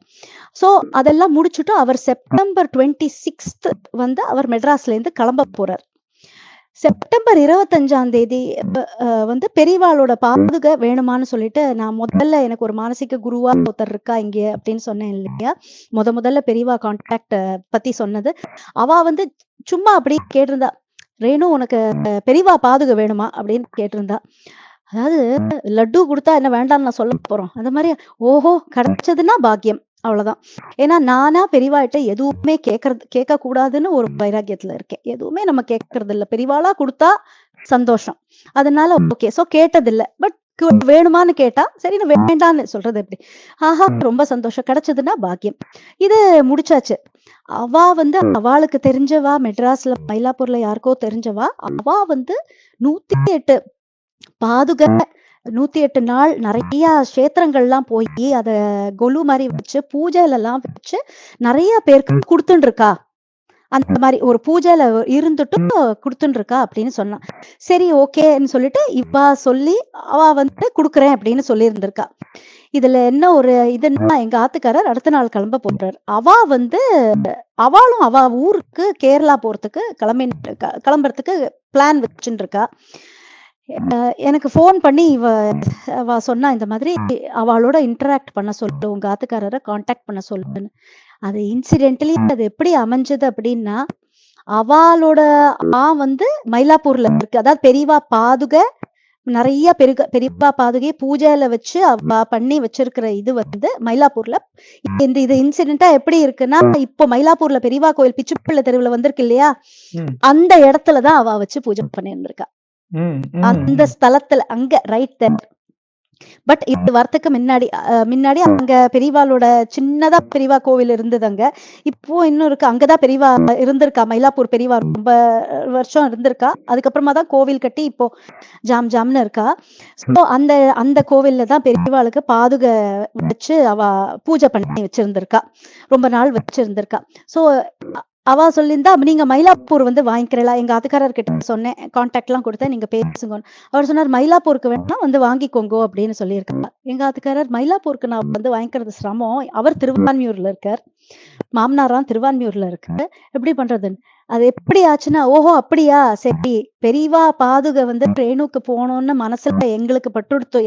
ஸோ அதெல்லாம் முடிச்சுட்டு அவர் செப்டம்பர் 26th வந்து அவர் மெட்ராஸ்ல இருந்து கிளம்ப போறார். செப்டம்பர் 25ஆம் தேதி வந்து பெரியவாளோட பாதுகை வேணுமான்னு சொல்லிட்டு, நான் முதல்ல எனக்கு ஒரு மானசீக குருவா ஒருத்தர் இருக்கா இங்க அப்படின்னு சொன்னேன் இல்லையா? முதல்ல பெரியவா கான்டாக்ட் பத்தி சொன்னது. அவ வந்து சும்மா அப்படி கேட்டிருந்தா, ரேணு உனக்கு பெரியவா பாதுகை வேணுமா அப்படின்னு கேட்டிருந்தா. அதாவது லட்டு கொடுத்தா என்ன வேண்டாம்னு நான் சொல்ல போறோம். அந்த மாதிரி ஓஹோ கிடைச்சதுன்னா பாக்கியம், அவ்வளவுதான். ஏன்னா நானா பெரியவாட்ட எதுவுமே கேட்க கூடாதுன்னு ஒரு வைராக்கியத்துல இருக்கேன். எதுவுமே நம்ம கேட்கறது இல்ல, பெரியவாளா கொடுத்தா சந்தோஷம், அதனால ஓகே. சோ கேட்டது இல்ல. பட் வேணுமான்னு கேட்டா சரி வேண்டான்னு சொல்றது எப்படி? ஆஹா ரொம்ப சந்தோஷம், கிடைச்சதுன்னா பாக்கியம். இது முடிச்சாச்சு. அவ வந்து அவளுக்கு தெரிஞ்சவா, மெட்ராஸ்ல மயிலாப்பூர்ல யாருக்கோ தெரிஞ்சவா, அவ வந்து 108 பாதுகை 108 நாள் நிறைய கஷேத்திரங்கள்லாம் போய் அத கொலு மாதிரி வச்சு பூஜையில எல்லாம் வச்சு நிறைய பேருக்கு கொடுத்துட்டு இருக்கா. அந்த மாதிரி ஒரு பூஜையில இருந்துட்டு கொடுத்துட்டு இருக்கா அப்படின்னு சொன்னான். சரி ஓகேன்னு சொல்லிட்டு இவ சொல்லி அவ வந்து குடுக்குறேன் அப்படின்னு சொல்லி இருந்திருக்கா. இதுல என்ன ஒரு இதுன்னா, எங்க ஆத்துக்காரர் அடுத்த நாள் கிளம்ப போறாரு. அவளும் அவ ஊருக்கு கேரளா போறதுக்கு கிளம்புறதுக்கு பிளான் வச்சுட்டு இருக்கா. எனக்கு ஃபோன் பண்ணி அவ சொன்னா, இந்த மாதிரி அவளோட இன்டராக்ட் பண்ண சொல்லு, உங்க ஆத்துக்காரரை கான்டாக்ட் பண்ண சொல்லுன்னு. அது இன்சிடென்டலி அது எப்படி அமைஞ்சது அப்படின்னா, அவளோட வந்து மயிலாப்பூர்ல இருக்கு. அதாவது பெரியவா பாதுகை நிறைய பெரியவா பாதுகையை பூஜையில வச்சு அவ பண்ணி வச்சிருக்கிற இது வந்து மயிலாப்பூர்ல. இது இன்சிடென்டா எப்படி இருக்குன்னா, இப்போ மயிலாப்பூர்ல பெரியவா கோயில் பிச்சுப்பிள்ளை தெருவுல வந்திருக்கு இல்லையா, அந்த இடத்துலதான் அவ வச்சு பூஜை பண்ணி இருந்திருக்கா. அந்த ஸ்தலத்துல அங்க ரைட் தேர். பட் இது வரத்துக்கு முன்னாடி அங்க பெரியவாளோட சின்னதா பெரியவா கோவில் இருந்தது அங்க. இப்போ இன்னும் இருக்கு, அங்கதான் பெரியவா இருந்திருக்கா. மயிலாப்பூர் பெரியவா ரொம்ப வருஷம் இருந்திருக்கா. அதுக்கப்புறமா தான் கோவில் கட்டி இப்போ ஜாம்னு இருக்கா. ஸோ அந்த கோவில்ல தான் பெரியவாளுக்கு பாதுகை வச்சு அவ பூஜை பண்ணி வச்சிருந்திருக்கா, ரொம்ப நாள் வச்சிருந்திருக்கா. ஸோ அவ சொல்லியிருந்தா, நீங்க மயிலாப்பூர் வந்து வாங்கிக்கிறா. எங்க ஆத்துக்காரர் கிட்ட சொன்னேன், கான்டாக்ட் எல்லாம் கொடுத்தேன், நீங்க பேசுங்க. அவர் சொன்னார் மயிலாப்பூருக்கு வேணா வந்து வாங்கிக்கோங்க அப்படின்னு சொல்லியிருக்காங்க. எங்க ஆத்துக்காரர் மயிலாப்பூருக்கு நான் வந்து வாங்கிக்கிறது சிரமம், அவர் திருவான்மியூர்ல இருக்கார், மாமனாராம் திருவான்மியூர்ல இருக்கு, எப்படி பண்றதுன்னு. அது எப்படி ஆச்சுன்னா, ஓஹோ அப்படியா, சரி பெரியவா பாதுகை வந்து ட்ரெயினுக்கு போகணும்னு மனசுல எங்களுக்கு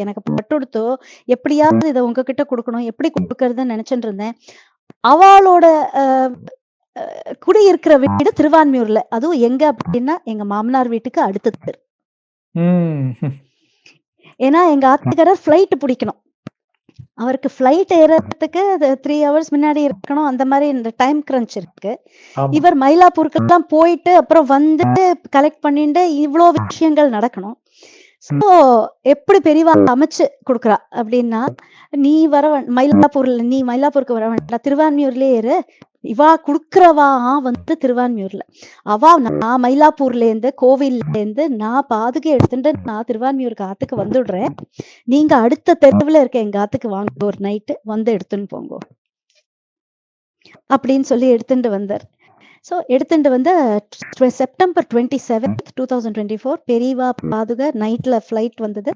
எனக்கு பட்டுடுத்தோ, எப்படியாவது இதை உங்ககிட்ட கொடுக்கணும், எப்படி கொடுக்கறதுன்னு நினைச்சுட்டு இருந்தேன். அவளோட குடியிருக்கிற வீடு திருவான்மியூர்ல, அதுவும் எங்க அப்படின்னா எங்க மாமனார் வீட்டுக்கு அடுத்தது. ஏன்னா எங்க ஆத்துக்காரர் ஃபிளைட் பிடிக்கணும், அவருக்கு ஃபிளைட் ஏறதுக்கு 3 hours முன்னாடி இருக்கணும். அந்த மாதிரி இந்த டைம் கிரன்ச் இருக்கு. இவர் மயிலாப்பூருக்கு எல்லாம் போயிட்டு அப்புறம் வந்து கலெக்ட் பண்ணிட்டு இவ்வளோ விஷயங்கள் நடக்கணும். சோ எப்படி பெரியவா அமைச்சு கொடுக்குறா அப்படின்னா, நீ மயிலாப்பூருக்கு வர வேண்டாம், திருவான்மியூர்லயே இரு. இவா குடுக்கறவா வந்து திருவான்மியூர்ல, நான் மயிலாப்பூர்ல இருந்து கோவில்ல இருந்து நான் பாதுகை எடுத்துட்டு நான் திருவான்மியூருக்கு ஆத்துக்கு வந்துடுறேன், நீங்க அடுத்த தெருவுல இருக்க எங்க ஆத்துக்கு வாங்க, ஒரு நைட்டு வந்து எடுத்துன்னு போங்க அப்படின்னு சொல்லி எடுத்துட்டு வந்தார். ஸோ எடுத்துட்டு வந்து செப்டம்பர் 27th 2024 பெரியவா பாதுகை நைட்ல ஃபிளைட் வந்தது.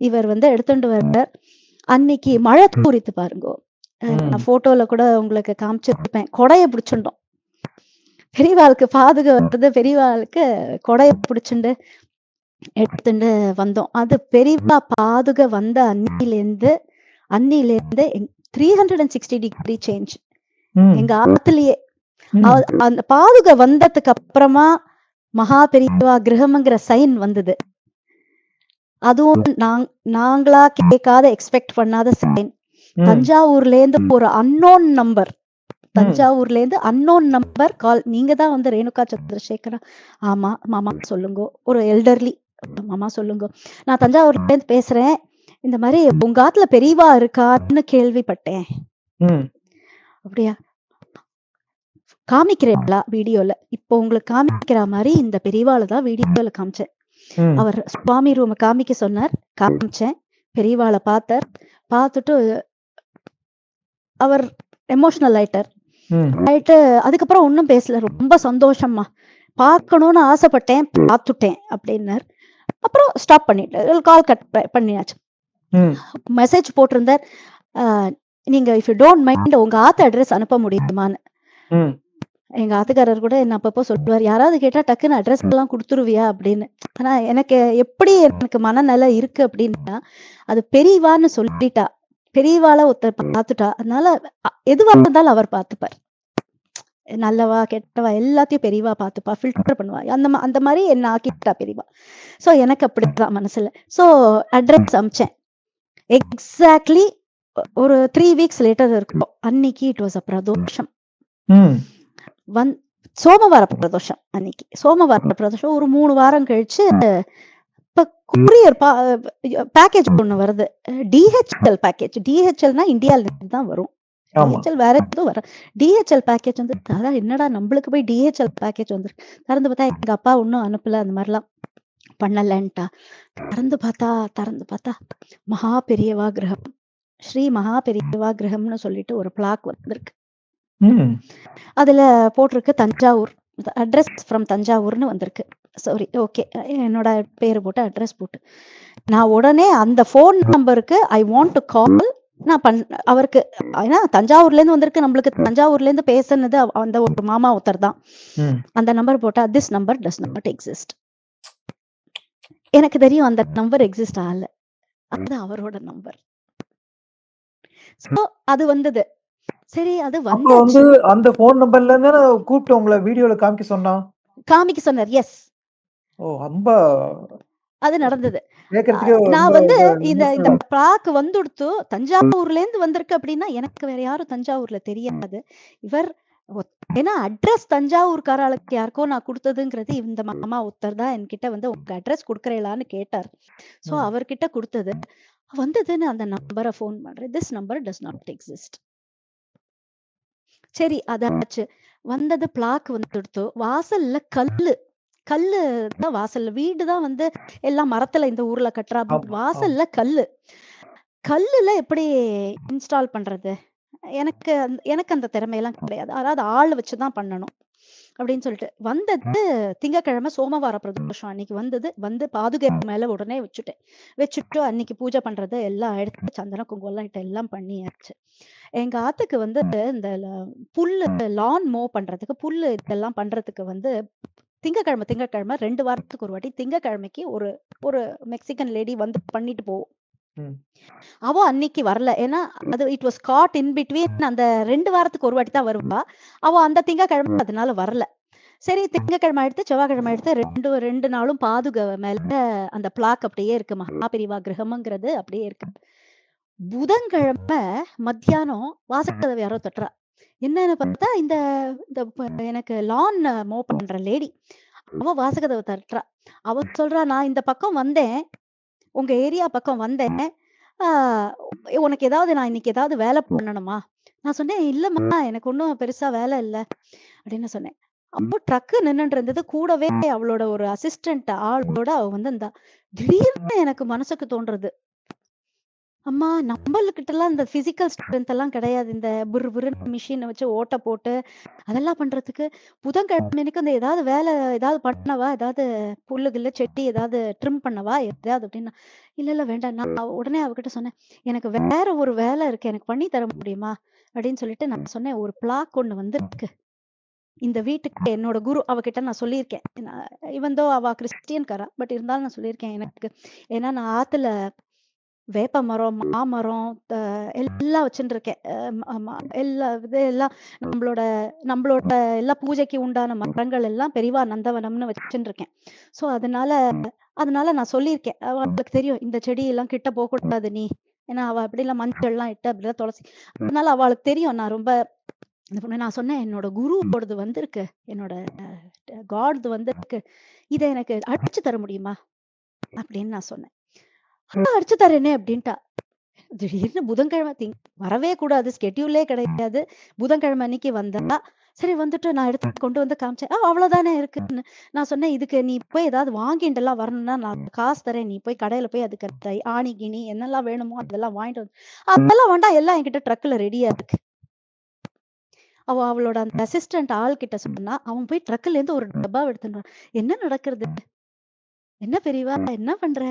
இவர் வந்து எடுத்துட்டு வர்றார். அன்னைக்கு மழை தூரித்து பாருங்க, நான் போட்டோல கூட உங்களுக்கு காமிச்சிருப்பேன். கொடைய பிடிச்சிட்டோம், பெரியவாளுக்கு பாதுகை வருது, பெரியவாளுக்கு கொடைய பிடிச்சுண்டு எடுத்துட்டு வந்தோம். அது பெரியவா பாதுகை வந்த அன்னிலேருந்து 360 டிகிரி சேஞ்ச் ம் எங்க ஆத்துலயே. ம் அந்த பாதுகை வந்ததுக்கு அப்புறமா மகா பெரியவா கிரகம்ங்கிற சைன் வந்தது. அதுவும் நாங்களா கேட்காத எக்ஸ்பெக்ட் பண்ணாத சைன். ம் தஞ்சாவூர்ல இருந்து ஒரு அன்னோன் நம்பர், தஞ்சாவூர்ல இருந்து அன்னோன் நம்பர் கால். நீங்க தான் வந்து ரேணுகா சந்திரசேகரா? ஆமா மாமா சொல்லுங்க. ஒரு எல்டர்லி மாமா சொல்லுங்க, நான் தஞ்சாவூர்ல இருந்து பேசுறேன், இந்த மாதிரி உங்க ஆத்துல பெரியவா இருக்கான்னு கேள்விப்பட்டேன். ம் அப்படியா, காமிக்கிறீங்களா வீடியோல? இப்போ உங்களுக்கு காமிக்கிற மாதிரி இந்த பெரியவாளை தான் வீடியோல காமிச்சேன். ம் அவர் சுவாமி ரூம் காமிக்க சொன்னார், காமிச்சேன். பெரியவாளை பார்த்தார். பார்த்துட்டு அவர் எமோஷனல் ஆயிட்டார். ம் ஆயிட்டு அதுக்கப்புறம் ஒன்றும் பேசல. ரொம்ப சந்தோஷமா, பார்க்கணும்னு ஆசைப்பட்டேன், பார்த்துட்டேன் அப்படின்னார். அப்புறம் ஸ்டாப் பண்ணிட்டு கால் கட் பண்ணியாச்சு. ம் மெசேஜ் போட்டிருந்தார், நீங்க இஃப் யூ டோன்ட் மைண்ட் உங்க ஆத்த அட்ரஸ் அனுப்ப முடியுமான்னு. ம் எங்க ஆத்துக்காரர் கூட என்ன அப்பப்போ சொல்லுவார், யாராவது கேட்டா டக்குன்னு அட்ரஸ் எல்லாம் கொடுத்துருவியா அப்படின்னு. ஆனா எனக்கு எப்படி எனக்கு மனநிலை இருக்கு அப்படின்னா, அது பெரியவான்னு சொல்லிட்டா, பெரியவாளை ஒருத்தர் பார்த்துட்டா, அதனால எதுவா இருந்தாலும் அவர் பார்த்துப்பார். நல்லவா கெட்டவா எல்லாத்தையும் பெரியவா பார்த்துப்பா, ஃபில்டர் பண்ணுவா. அந்த மாதிரி என்ன ஆக்கிட்டா பெரியவா. சோ எனக்கு அப்படிதான் மனசுல. So address அமிச்சேன். எக்ஸாக்ட்லி ஒரு 3 வீக்ஸ் லேட்டர் இருக்கும். அன்னைக்கு இட் வாஸ் அ பிரதோஷம். ம் சோமவார பிரதோஷம். அன்னைக்கு சோமவார பிரதோஷம். ஒரு 3 வாரம் கழிச்சு இப்ப கொரியர் பேக்கேஜ் ஒண்ணு வருது, டிஹெச்எல் பேக்கேஜ். டிஹெச்எல்னா இந்தியால இருந்து தான் வரும். ஆமா டிஹெச்எல் வேற எதுவும் வர, டிஹெச்எல் பேக்கேஜ் வந்து, அதான் என்னடா நம்மளுக்கு போய் டிஹெச்எல் பேக்கேஜ் வந்துருக்கு. திறந்து பார்த்தா எங்க அப்பா ஒன்னும் அனுப்பல, அந்த மாதிரிலாம் பண்ணலன்ட்டா. திறந்து பார்த்தா மகா பெரியவா கிரகம், ஸ்ரீ மகா பெரியவா கிரகம்னு சொல்லிட்டு ஒரு பிளாக் வந்திருக்கு. ம் அதுல போட்டிருக்கு தஞ்சாவூர், அட்ரஸ் ஃப்ரம் தஞ்சாவூர்னு வந்திருக்கு. சாரி, ஓகே, என்னோட பேரு போட்டு அட்ரஸ் போட்டு நான் உடனே அந்த ஃபோன் நம்பருக்கு ஐ வாண்ட் டு கால். நான் அவருக்கு, ஏன்னா தஞ்சாவூர்ல இருந்து வந்திருக்கு, நம்மளுக்கு தஞ்சாவூர்ல இருந்து பேசுனது அந்த ஒரு மாமா ஒருத்தர் தான். ம் அந்த நம்பர் போட்டா this number does not exist. எனக்கு தெரியும் அந்த நம்பர் எக்ஸிஸ்ட் ஆகல, அது அவரோட நம்பர். சோ அது வந்தது. சரி, அது அப்ப வந்து வந்தாச்சு. அந்த போன் நம்பர்ல இருந்து கூப்பிட்டு உங்களை வீடியோல காமிக்க சொன்னா? காமிக்க சொன்னார். எஸ், ஓ ரொம்ப அது நடந்தது. கேட்கறதுக்கே நான் ரொம்ப வந்து இந்த emotional. இந்த பிளாக் வந்துடுத்து தஞ்சாவூர்ல இருந்து வந்திருக்கு அப்படின்னா எனக்கு வேற யாரும் தஞ்சாவூர்ல தெரியாது. இவர் ஏன்னா அட்ரஸ் தஞ்சாவூர்காரர்களுக்கு யாருக்கோ நான் கொடுத்ததுங்கிறது இந்த மாமா ஒருத்தர் தான் என்கிட்ட வந்து உங்க அட்ரஸ் கொடுக்கறீங்களான்னு கேட்டார். சோ ம். அவர்கிட்ட கொடுத்தது வந்ததுன்னு அந்த நம்பரை ஃபோன் பண்றேன். This number does not exist. சரி, அதாச்சு. வந்தது, பிளாக் வந்துடுத்து. வாசல்ல கல்லு கல்லு தான் வாசல்ல. வீடு தான் வந்து எல்லாம் மரத்துல இந்த ஊர்ல கட்டுறா. ஆமா, ஆமா. வாசல்ல கல்லுல எப்படி இன்ஸ்டால் பண்றது? எனக்கு அந்த திறமையெல்லாம் கிடையாது. அதாவது ஆள் வச்சுதான் பண்ணணும் அப்படின்னு சொல்லிட்டு வந்தது. திங்கட்கிழமை சோமவார பிரதோஷம் அன்னைக்கு வந்தது. வந்து பாதுகை மேல உடனே வச்சுட்டு அன்னைக்கு பூஜை பண்றது எல்லாம் எடுத்து சந்தன குங்குமம் எல்லாம் இட்டு எல்லாம் பண்ணியாச்சு. எங்க ஆத்துக்கு வந்து இந்த புல்லு லான் மோ பண்றதுக்கு, புல்லு இதெல்லாம் பண்றதுக்கு வந்து திங்கட்கிழமை 2 வாரத்துக்கு ஒரு வாட்டி திங்கட்கிழமைக்கு ஒரு ஒரு மெக்சிகன் லேடி வந்து பண்ணிட்டு போவோம். ம். அவ அன்னைக்கு வரல. ஏன்னா அது it was caught in between. அந்த 2 வாரத்துக்கு ஒரு வாட்டி தான் வருவா. அவ அந்த திங்கட்கிழமை அதனால வரல. சரி, திங்கட்கிழமை எடுத்து செவ்வாய்க்கிழமை எடுத்து ரெண்டு நாளும் பாதுகை மேல அந்த பிளாக் அப்படியே இருக்கு. மகாபெரிவா கிரகம்ங்கிறது அப்படியே இருக்கு. புதன்கிழமை மத்தியானம் வாசக்கதவு யாரோ தட்டுறா. என்னன்னு பார்த்தா இந்த எனக்கு லான் மோ பண்ற லேடி. அவ வாசகதவை தட்டுறா. அவ சொல்றா, நான் இந்த பக்கம் வந்தேன், உங்க ஏரியா பக்கம் வந்தேன். உனக்கு ஏதாவது, நான் இன்னைக்கு ஏதாவது வேலை பண்ணணுமா? நான் சொன்னேன், இல்லம்மா எனக்கு ஒன்றும் பெருசா வேலை இல்லை அப்படின்னு சொன்னேன். அப்போ ட்ரக்கு நின்னுட்டு இருந்தது. கூடவே அவளோட ஒரு அசிஸ்டன்ட் ஆளோட அவ வந்து இருந்தா. திடீர்னு எனக்கு மனசுக்கு தோன்றது, அம்மா நம்மளுக்கிட்ட எல்லாம் இந்த பிசிக்கல் ஸ்ட்ரென்த் எல்லாம் கிடையாது. இந்த மிஷினை வச்சு ஓட்ட போட்டு அதெல்லாம் பண்றதுக்கு. புதன்கிழமைக்கு இந்த ஏதாவது வேலை ஏதாவது பண்ணவா, ஏதாவது புல்லு கில்லு செட்டி ஏதாவது ட்ரிம் பண்ணவா எதாவது அப்படின்னா, இல்ல வேண்டாம். நான் உடனே அவகிட்ட சொன்னேன், எனக்கு வேற ஒரு வேலை இருக்கு, எனக்கு பண்ணி தர முடியுமா அப்படின்னு சொல்லிட்டு நான் சொன்னேன், ஒரு பிளாக் ஒண்ணு வந்திருக்கு, இந்த வீட்டுக்கு என்னோட குரு அவகிட்ட நான் சொல்லியிருக்கேன். இவன் அவ கிறிஸ்டியன்காரா, பட் இருந்தாலும் நான் சொல்லியிருக்கேன் எனக்கு. ஏன்னா நான் ஆத்துல வேப்ப மரம், மாமரம், எல்லாம் வச்சுட்டு இருக்கேன். ஆமா, எல்லாம் நம்மளோட நம்மளோட எல்லா பூஜைக்கு உண்டான மரங்கள் எல்லாம் பெரியவா நந்தவனம்னு வச்சுட்டு இருக்கேன். ஸோ அதனால அதனால நான் சொல்லியிருக்கேன். அவளுக்கு தெரியும் இந்த செடி எல்லாம் கிட்ட போகக்கூடாது நீ. ஏன்னா அவ அப்படிலாம் மஞ்சள்லாம் இட்டு அப்படிலாம் துளசி. அதனால அவளுக்கு தெரியும் நான் ரொம்ப இந்த பொண்ணு. நான் சொன்னேன் என்னோட குருவோடது வந்திருக்கு, என்னோட காட்து வந்திருக்கு, இதை எனக்கு அடிச்சு தர முடியுமா அப்படின்னு நான் சொன்னேன். அடிச்சு தரேனே அப்படின்ட்டா. திடீர்னு புதன்கிழமை வரவே கூடாது, ஸ்கெட்யூலே கிடையாது. புதன்கிழமை அன்னைக்கு வந்தா சரி வந்துட்டு நான் எடுத்து கொண்டு வந்து காமிச்சேன். அவ்வளவுதானே இருக்குன்னு நான் சொன்னேன். இதுக்கு நீ போய் ஏதாவது வாங்கிட்டு எல்லாம் வரணும்னா நான் காசு தரேன், நீ போய் கடையில போய் அதுக்கு ஆணி கிணி என்னெல்லாம் வேணுமோ அதெல்லாம் வாங்கிட்டு வந்து. அதெல்லாம் வேண்டாம், எல்லாம் என்கிட்ட ட்ரக்ல ரெடியா இருக்கு. அவளோட அந்த அசிஸ்டன்ட் ஆள் கிட்ட சொன்னா அவன் போய் ட்ரக்ல இருந்து ஒரு டப்பா எடுத்துட்டு என்ன நடக்கிறது, என்ன பெரியவா என்ன பண்ற,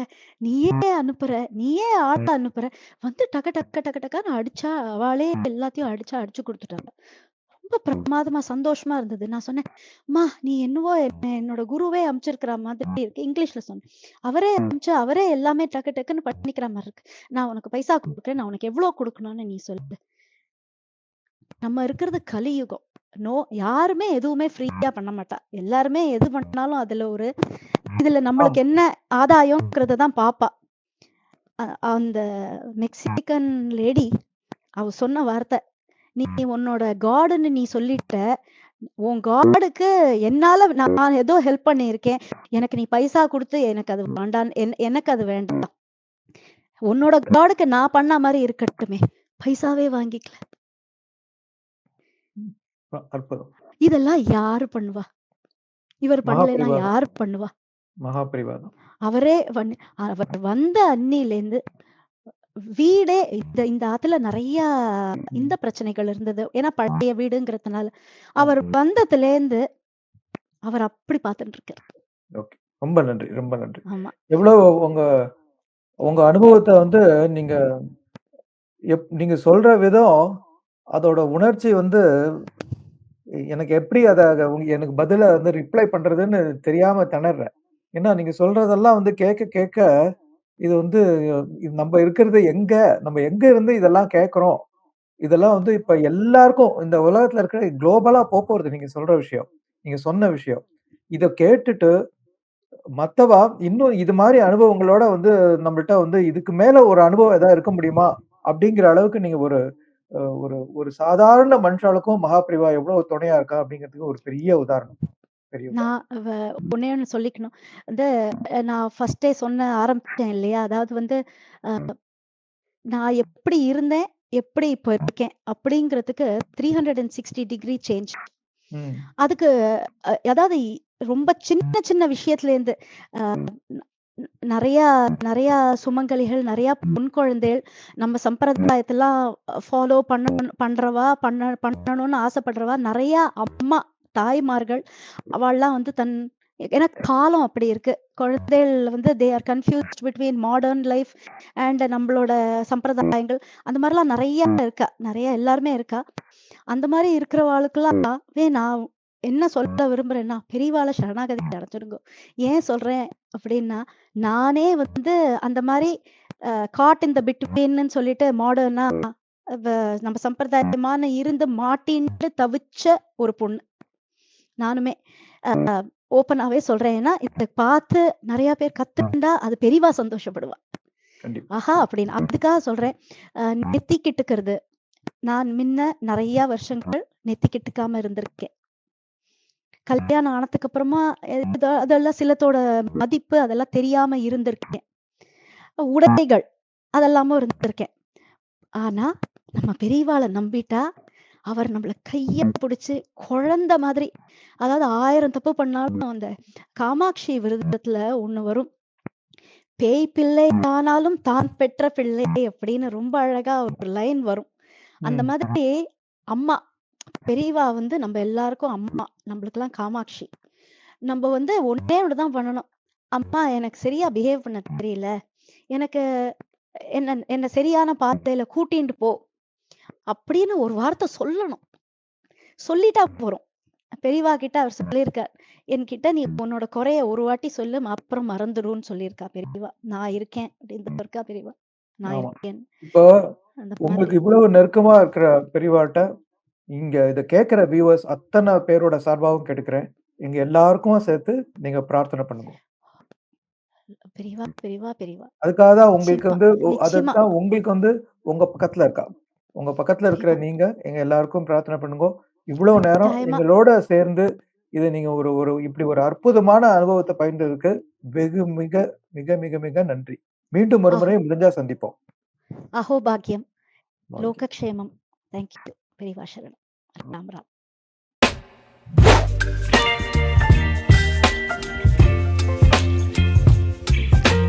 நீயே அனுப்புற, நீயே ஆள அனுப்புற, வந்து டக்க டக்க டக்க டக்கான்னு அடிச்சா அவளே எல்லாத்தையும் அடிச்சு கொடுத்துட்டாங்க. ரொம்ப பிரமாதமா சந்தோஷமா இருந்தது. நான் சொன்னேன், அம்மா நீ என்னவோ என்னோட குருவே அனுப்பிச்சிருக்கிற மாதிரி இருக்கு, இங்கிலீஷ்ல சொன்னேன். அவரே அனுப்பிச்சு அவரே எல்லாமே டக்கு டக்குன்னு பண்ணிக்கிற மாதிரி இருக்கு. நான் உனக்கு பைசா கொடுக்குறேன், நான் உனக்கு எவ்வளவு கொடுக்கணும்னு நீ சொல்லு. நம்ம இருக்கிறது கலியுகம். யாருமே எதுவுமே ஃப்ரீயா பண்ண மாட்டா. எல்லாருமே எது பண்ணாலும் இதுல நம்மளுக்கு என்ன ஆதாயம்ங்கிறத தான் பாப்பா. அந்த மெக்சிகன் லேடி அவ சொன்ன வார்த்தை, நீ உன்னோட காடுன்னு நீ சொல்லிட்ட, உன் காடுக்கு என்னால நான் ஏதோ ஹெல்ப் பண்ணியிருக்கேன், எனக்கு நீ பைசா கொடுத்து எனக்கு அது வேண்டாம், எனக்கு அது வேண்டாம், உன்னோட காடுக்கு நான் பண்ண மாதிரி இருக்கட்டுமே, பைசாவே வாங்கிக்கல. அற்புதம். இதெல்லாம் யாரு பண்ணுவா? இவர் பண்ணலைன்னா யாரு பண்ணுவா? மகாபரிவாதம். அவரே அவர் வந்த அன்னிலேருந்து வீடே இந்த ஆத்துல நிறைய இந்த பிரச்சனைகள் இருந்தது. ஏன்னா பழைய வீடுங்கிறதுனால அவர் வந்ததுல இருந்து அவர் அப்படி பார்த்துட்டு இருக்காரு. ஓகே, ரொம்ப நன்றி, ரொம்ப நன்றி. ஆமா, எவ்வளவு உங்க உங்க அனுபவத்தை வந்து நீங்க நீங்க சொல்ற விதம், அதோட உணர்ச்சி வந்து எனக்கு எப்படி எனக்கு பதிலா வந்து ரிப்ளை பண்றதுன்னு தெரியாம திணறேன். ஏன்னா நீங்க சொல்றதெல்லாம் வந்து கேட்க கேட்க இது வந்து நம்ம இருக்கிறது எங்க? நம்ம எங்க இருந்து இதெல்லாம் கேட்கிறோம்? இதெல்லாம் வந்து இப்ப எல்லாருக்கும் இந்த உலகத்துல இருக்கிற குளோபலா போப்போறது நீங்க சொல்ற விஷயம். நீங்க சொன்ன விஷயம். இத கேட்டுட்டு மத்தவா இன்னும் இது மாரி அனுபவங்களோட வந்து நம்மள்ட்ட வந்து இதுக்கு மேல ஒரு அனுபவம் ஏதாவது இருக்க முடியுமா? அப்படிங்கிற அளவுக்கு நீங்க ஒரு ஒரு ஒரு சாதாரண மனுஷாளுக்கும் மகாபிரிவா எவ்வளவு துணையா இருக்கா அப்படிங்கிறதுக்கு ஒரு பெரிய உதாரணம். பெரிய உதாரணம். நான் ஒண்ணே ஒண்ணு சொல்லிக்கணும். வந்து நான் ஃபர்ஸ்டே ஆரம்பிச்சேன் இல்லையா? அதாவது வந்து நான் எப்படி இருந்தேன், எப்படி இப்ப இருக்கேன் அப்படிங்கிறதுக்கு 360 டிகிரி சேஞ்ச். ம். அதுக்கு அதாவது ரொம்ப சின்ன சின்ன விஷயத்துல இருந்து நிறைய நிறைய சுமங்கலிகள், நிறைய பொன் குழந்தைகள் நம்ம சம்பிரதாயத்தெல்லாம் ஃபாலோ பண்ணணும்னு ஆசைப்படுறவா நிறைய அம்மா தாய்மார்கள் அவள்லாம் வந்து ஏன்னா காலம் அப்படி இருக்கு. குழந்தைகள் வந்து they are confused between modern life and நம்மளோட சம்பிரதாயங்கள். அந்த மாதிரிலாம் நிறைய இருக்கா, நிறைய எல்லாருமே இருக்கா. அந்த மாதிரி இருக்கிறவாளுக்கெல்லாம் நான் என்ன சொல்ல விரும்புறேன்னா, பெரியவாளை சரணாகதி அடைஞ்சிருங்க. ஏன் சொல்றேன் அப்படின்னா, நானே வந்து அந்த மாதிரி காட் இன் த பிட்வீன்னு சொல்லிட்டு மாடர்னா நம்ம சம்பிரதாயமான இருந்து மாட்டின்ட்டு தவிச்ச ஒரு பொண்ணு நானுமே. ஓப்பனாவே சொல்றேன். ஏன்னா இதை பார்த்து நிறைய பேர் கத்துண்டா அது பெரியவா சந்தோஷப்படுவா. ஆஹா அப்படின்னு அதுக்காக சொல்றேன். நெத்திக்கிட்டுக்கிறது, நான் முன்ன நிறைய வருஷங்கள் நெத்திக்கிட்டுக்காம இருந்திருக்கேன். கல்யாணம் ஆனதுக்கு அப்புறமா அதெல்லாம் சிலத்தோட மதிப்பு அதெல்லாம் தெரியாம இருந்திருக்கேன். உடைகள் அதெல்லாமும் இருந்திருக்கேன். ஆனா நம்ம பெரியவாளை நம்பிட்டா அவர் நம்மள கைய பிடிச்சு குழந்தை மாதிரி, அதாவது 1000 தப்பு பண்ணாலும் அந்த காமாட்சி விரதத்துல ஒண்ணு வரும், பேய் பிள்ளை ஆனாலும் தான் பெற்ற பிள்ளை அப்படின்னு ரொம்ப அழகா ஒரு லைன் வரும். அந்த மாதிரி அம்மா பெரியவா வந்து நம்ம எல்லாருக்கும் அம்மா, நம்மளுக்கெல்லாம் காமாட்சி. நம்ம வந்து ஒன்னே ஒண்ணுதான் பண்ணணும். அம்மா எனக்கு சரியா பிஹேவ் பண்ண தெரியல, எனக்கு என்ன சரியான பாதையில கூட்டிட்டு போ அப்படின்னு ஒரு வார்த்தை சொல்லணும். சொல்லிட்டா போறோம். பெரியவா கிட்ட அவர் சொல்லியிருக்கார், என்கிட்ட நீ உன்னோட குறைய ஒரு வாட்டி சொல்லு, அப்புறம் மறந்துடுன்னு சொல்லியிருக்கா பெரியவா. நான் இருக்கேன் அப்படின்னு இருக்கா பெரியவா. நான் ஆமா. இருக்கேன். இப்போ அந்த உங்களுக்கு மாதிரி. இவ்வளவு நெருக்கமா இருக்கிற பெரியவாட்ட, இங்க இத கேட்கிற வியூவர்ஸ் அத்தன பேரோட சார்பாவும் கேட்டுக்கிறேன். எங்க எல்லாருக்கும் சேர்த்து நீங்க பிரார்த்தனை பண்ணுங்க. பெரியவா, பெரியவா, பெரியவா. அதுக்காக தான் உங்களுக்கு நிச்சயமா, வந்து நிச்சயமா. அதுதான் உங்களுக்கு வந்து உங்க பக்கத்துல இருக்கா. உங்க பக்கத்துல இருக்கிற பெரியவா, நீங்க எங்க எல்லாருக்கும் பிரார்த்தனை பண்ணுங்க. இவ்வளவு நேரம் கட்டாயமா. எங்களோட சேர்ந்து இத நீங்க ஒரு ஒரு இப்படி ஒரு அற்புதமான அனுபவத்த பகிர்ந்ததுக்கு வெகு மிக மிக மிக மிக நன்றி. மீண்டும் ஒரு அஹோ முறை முடிஞ்சா சந்திப்போம். அஹோபாக்கியம். வாழ்த்துக்கள். லோகக்ஷேமம். தேங்க்யூ. பெரியவா சரணம். ராம் ராம்.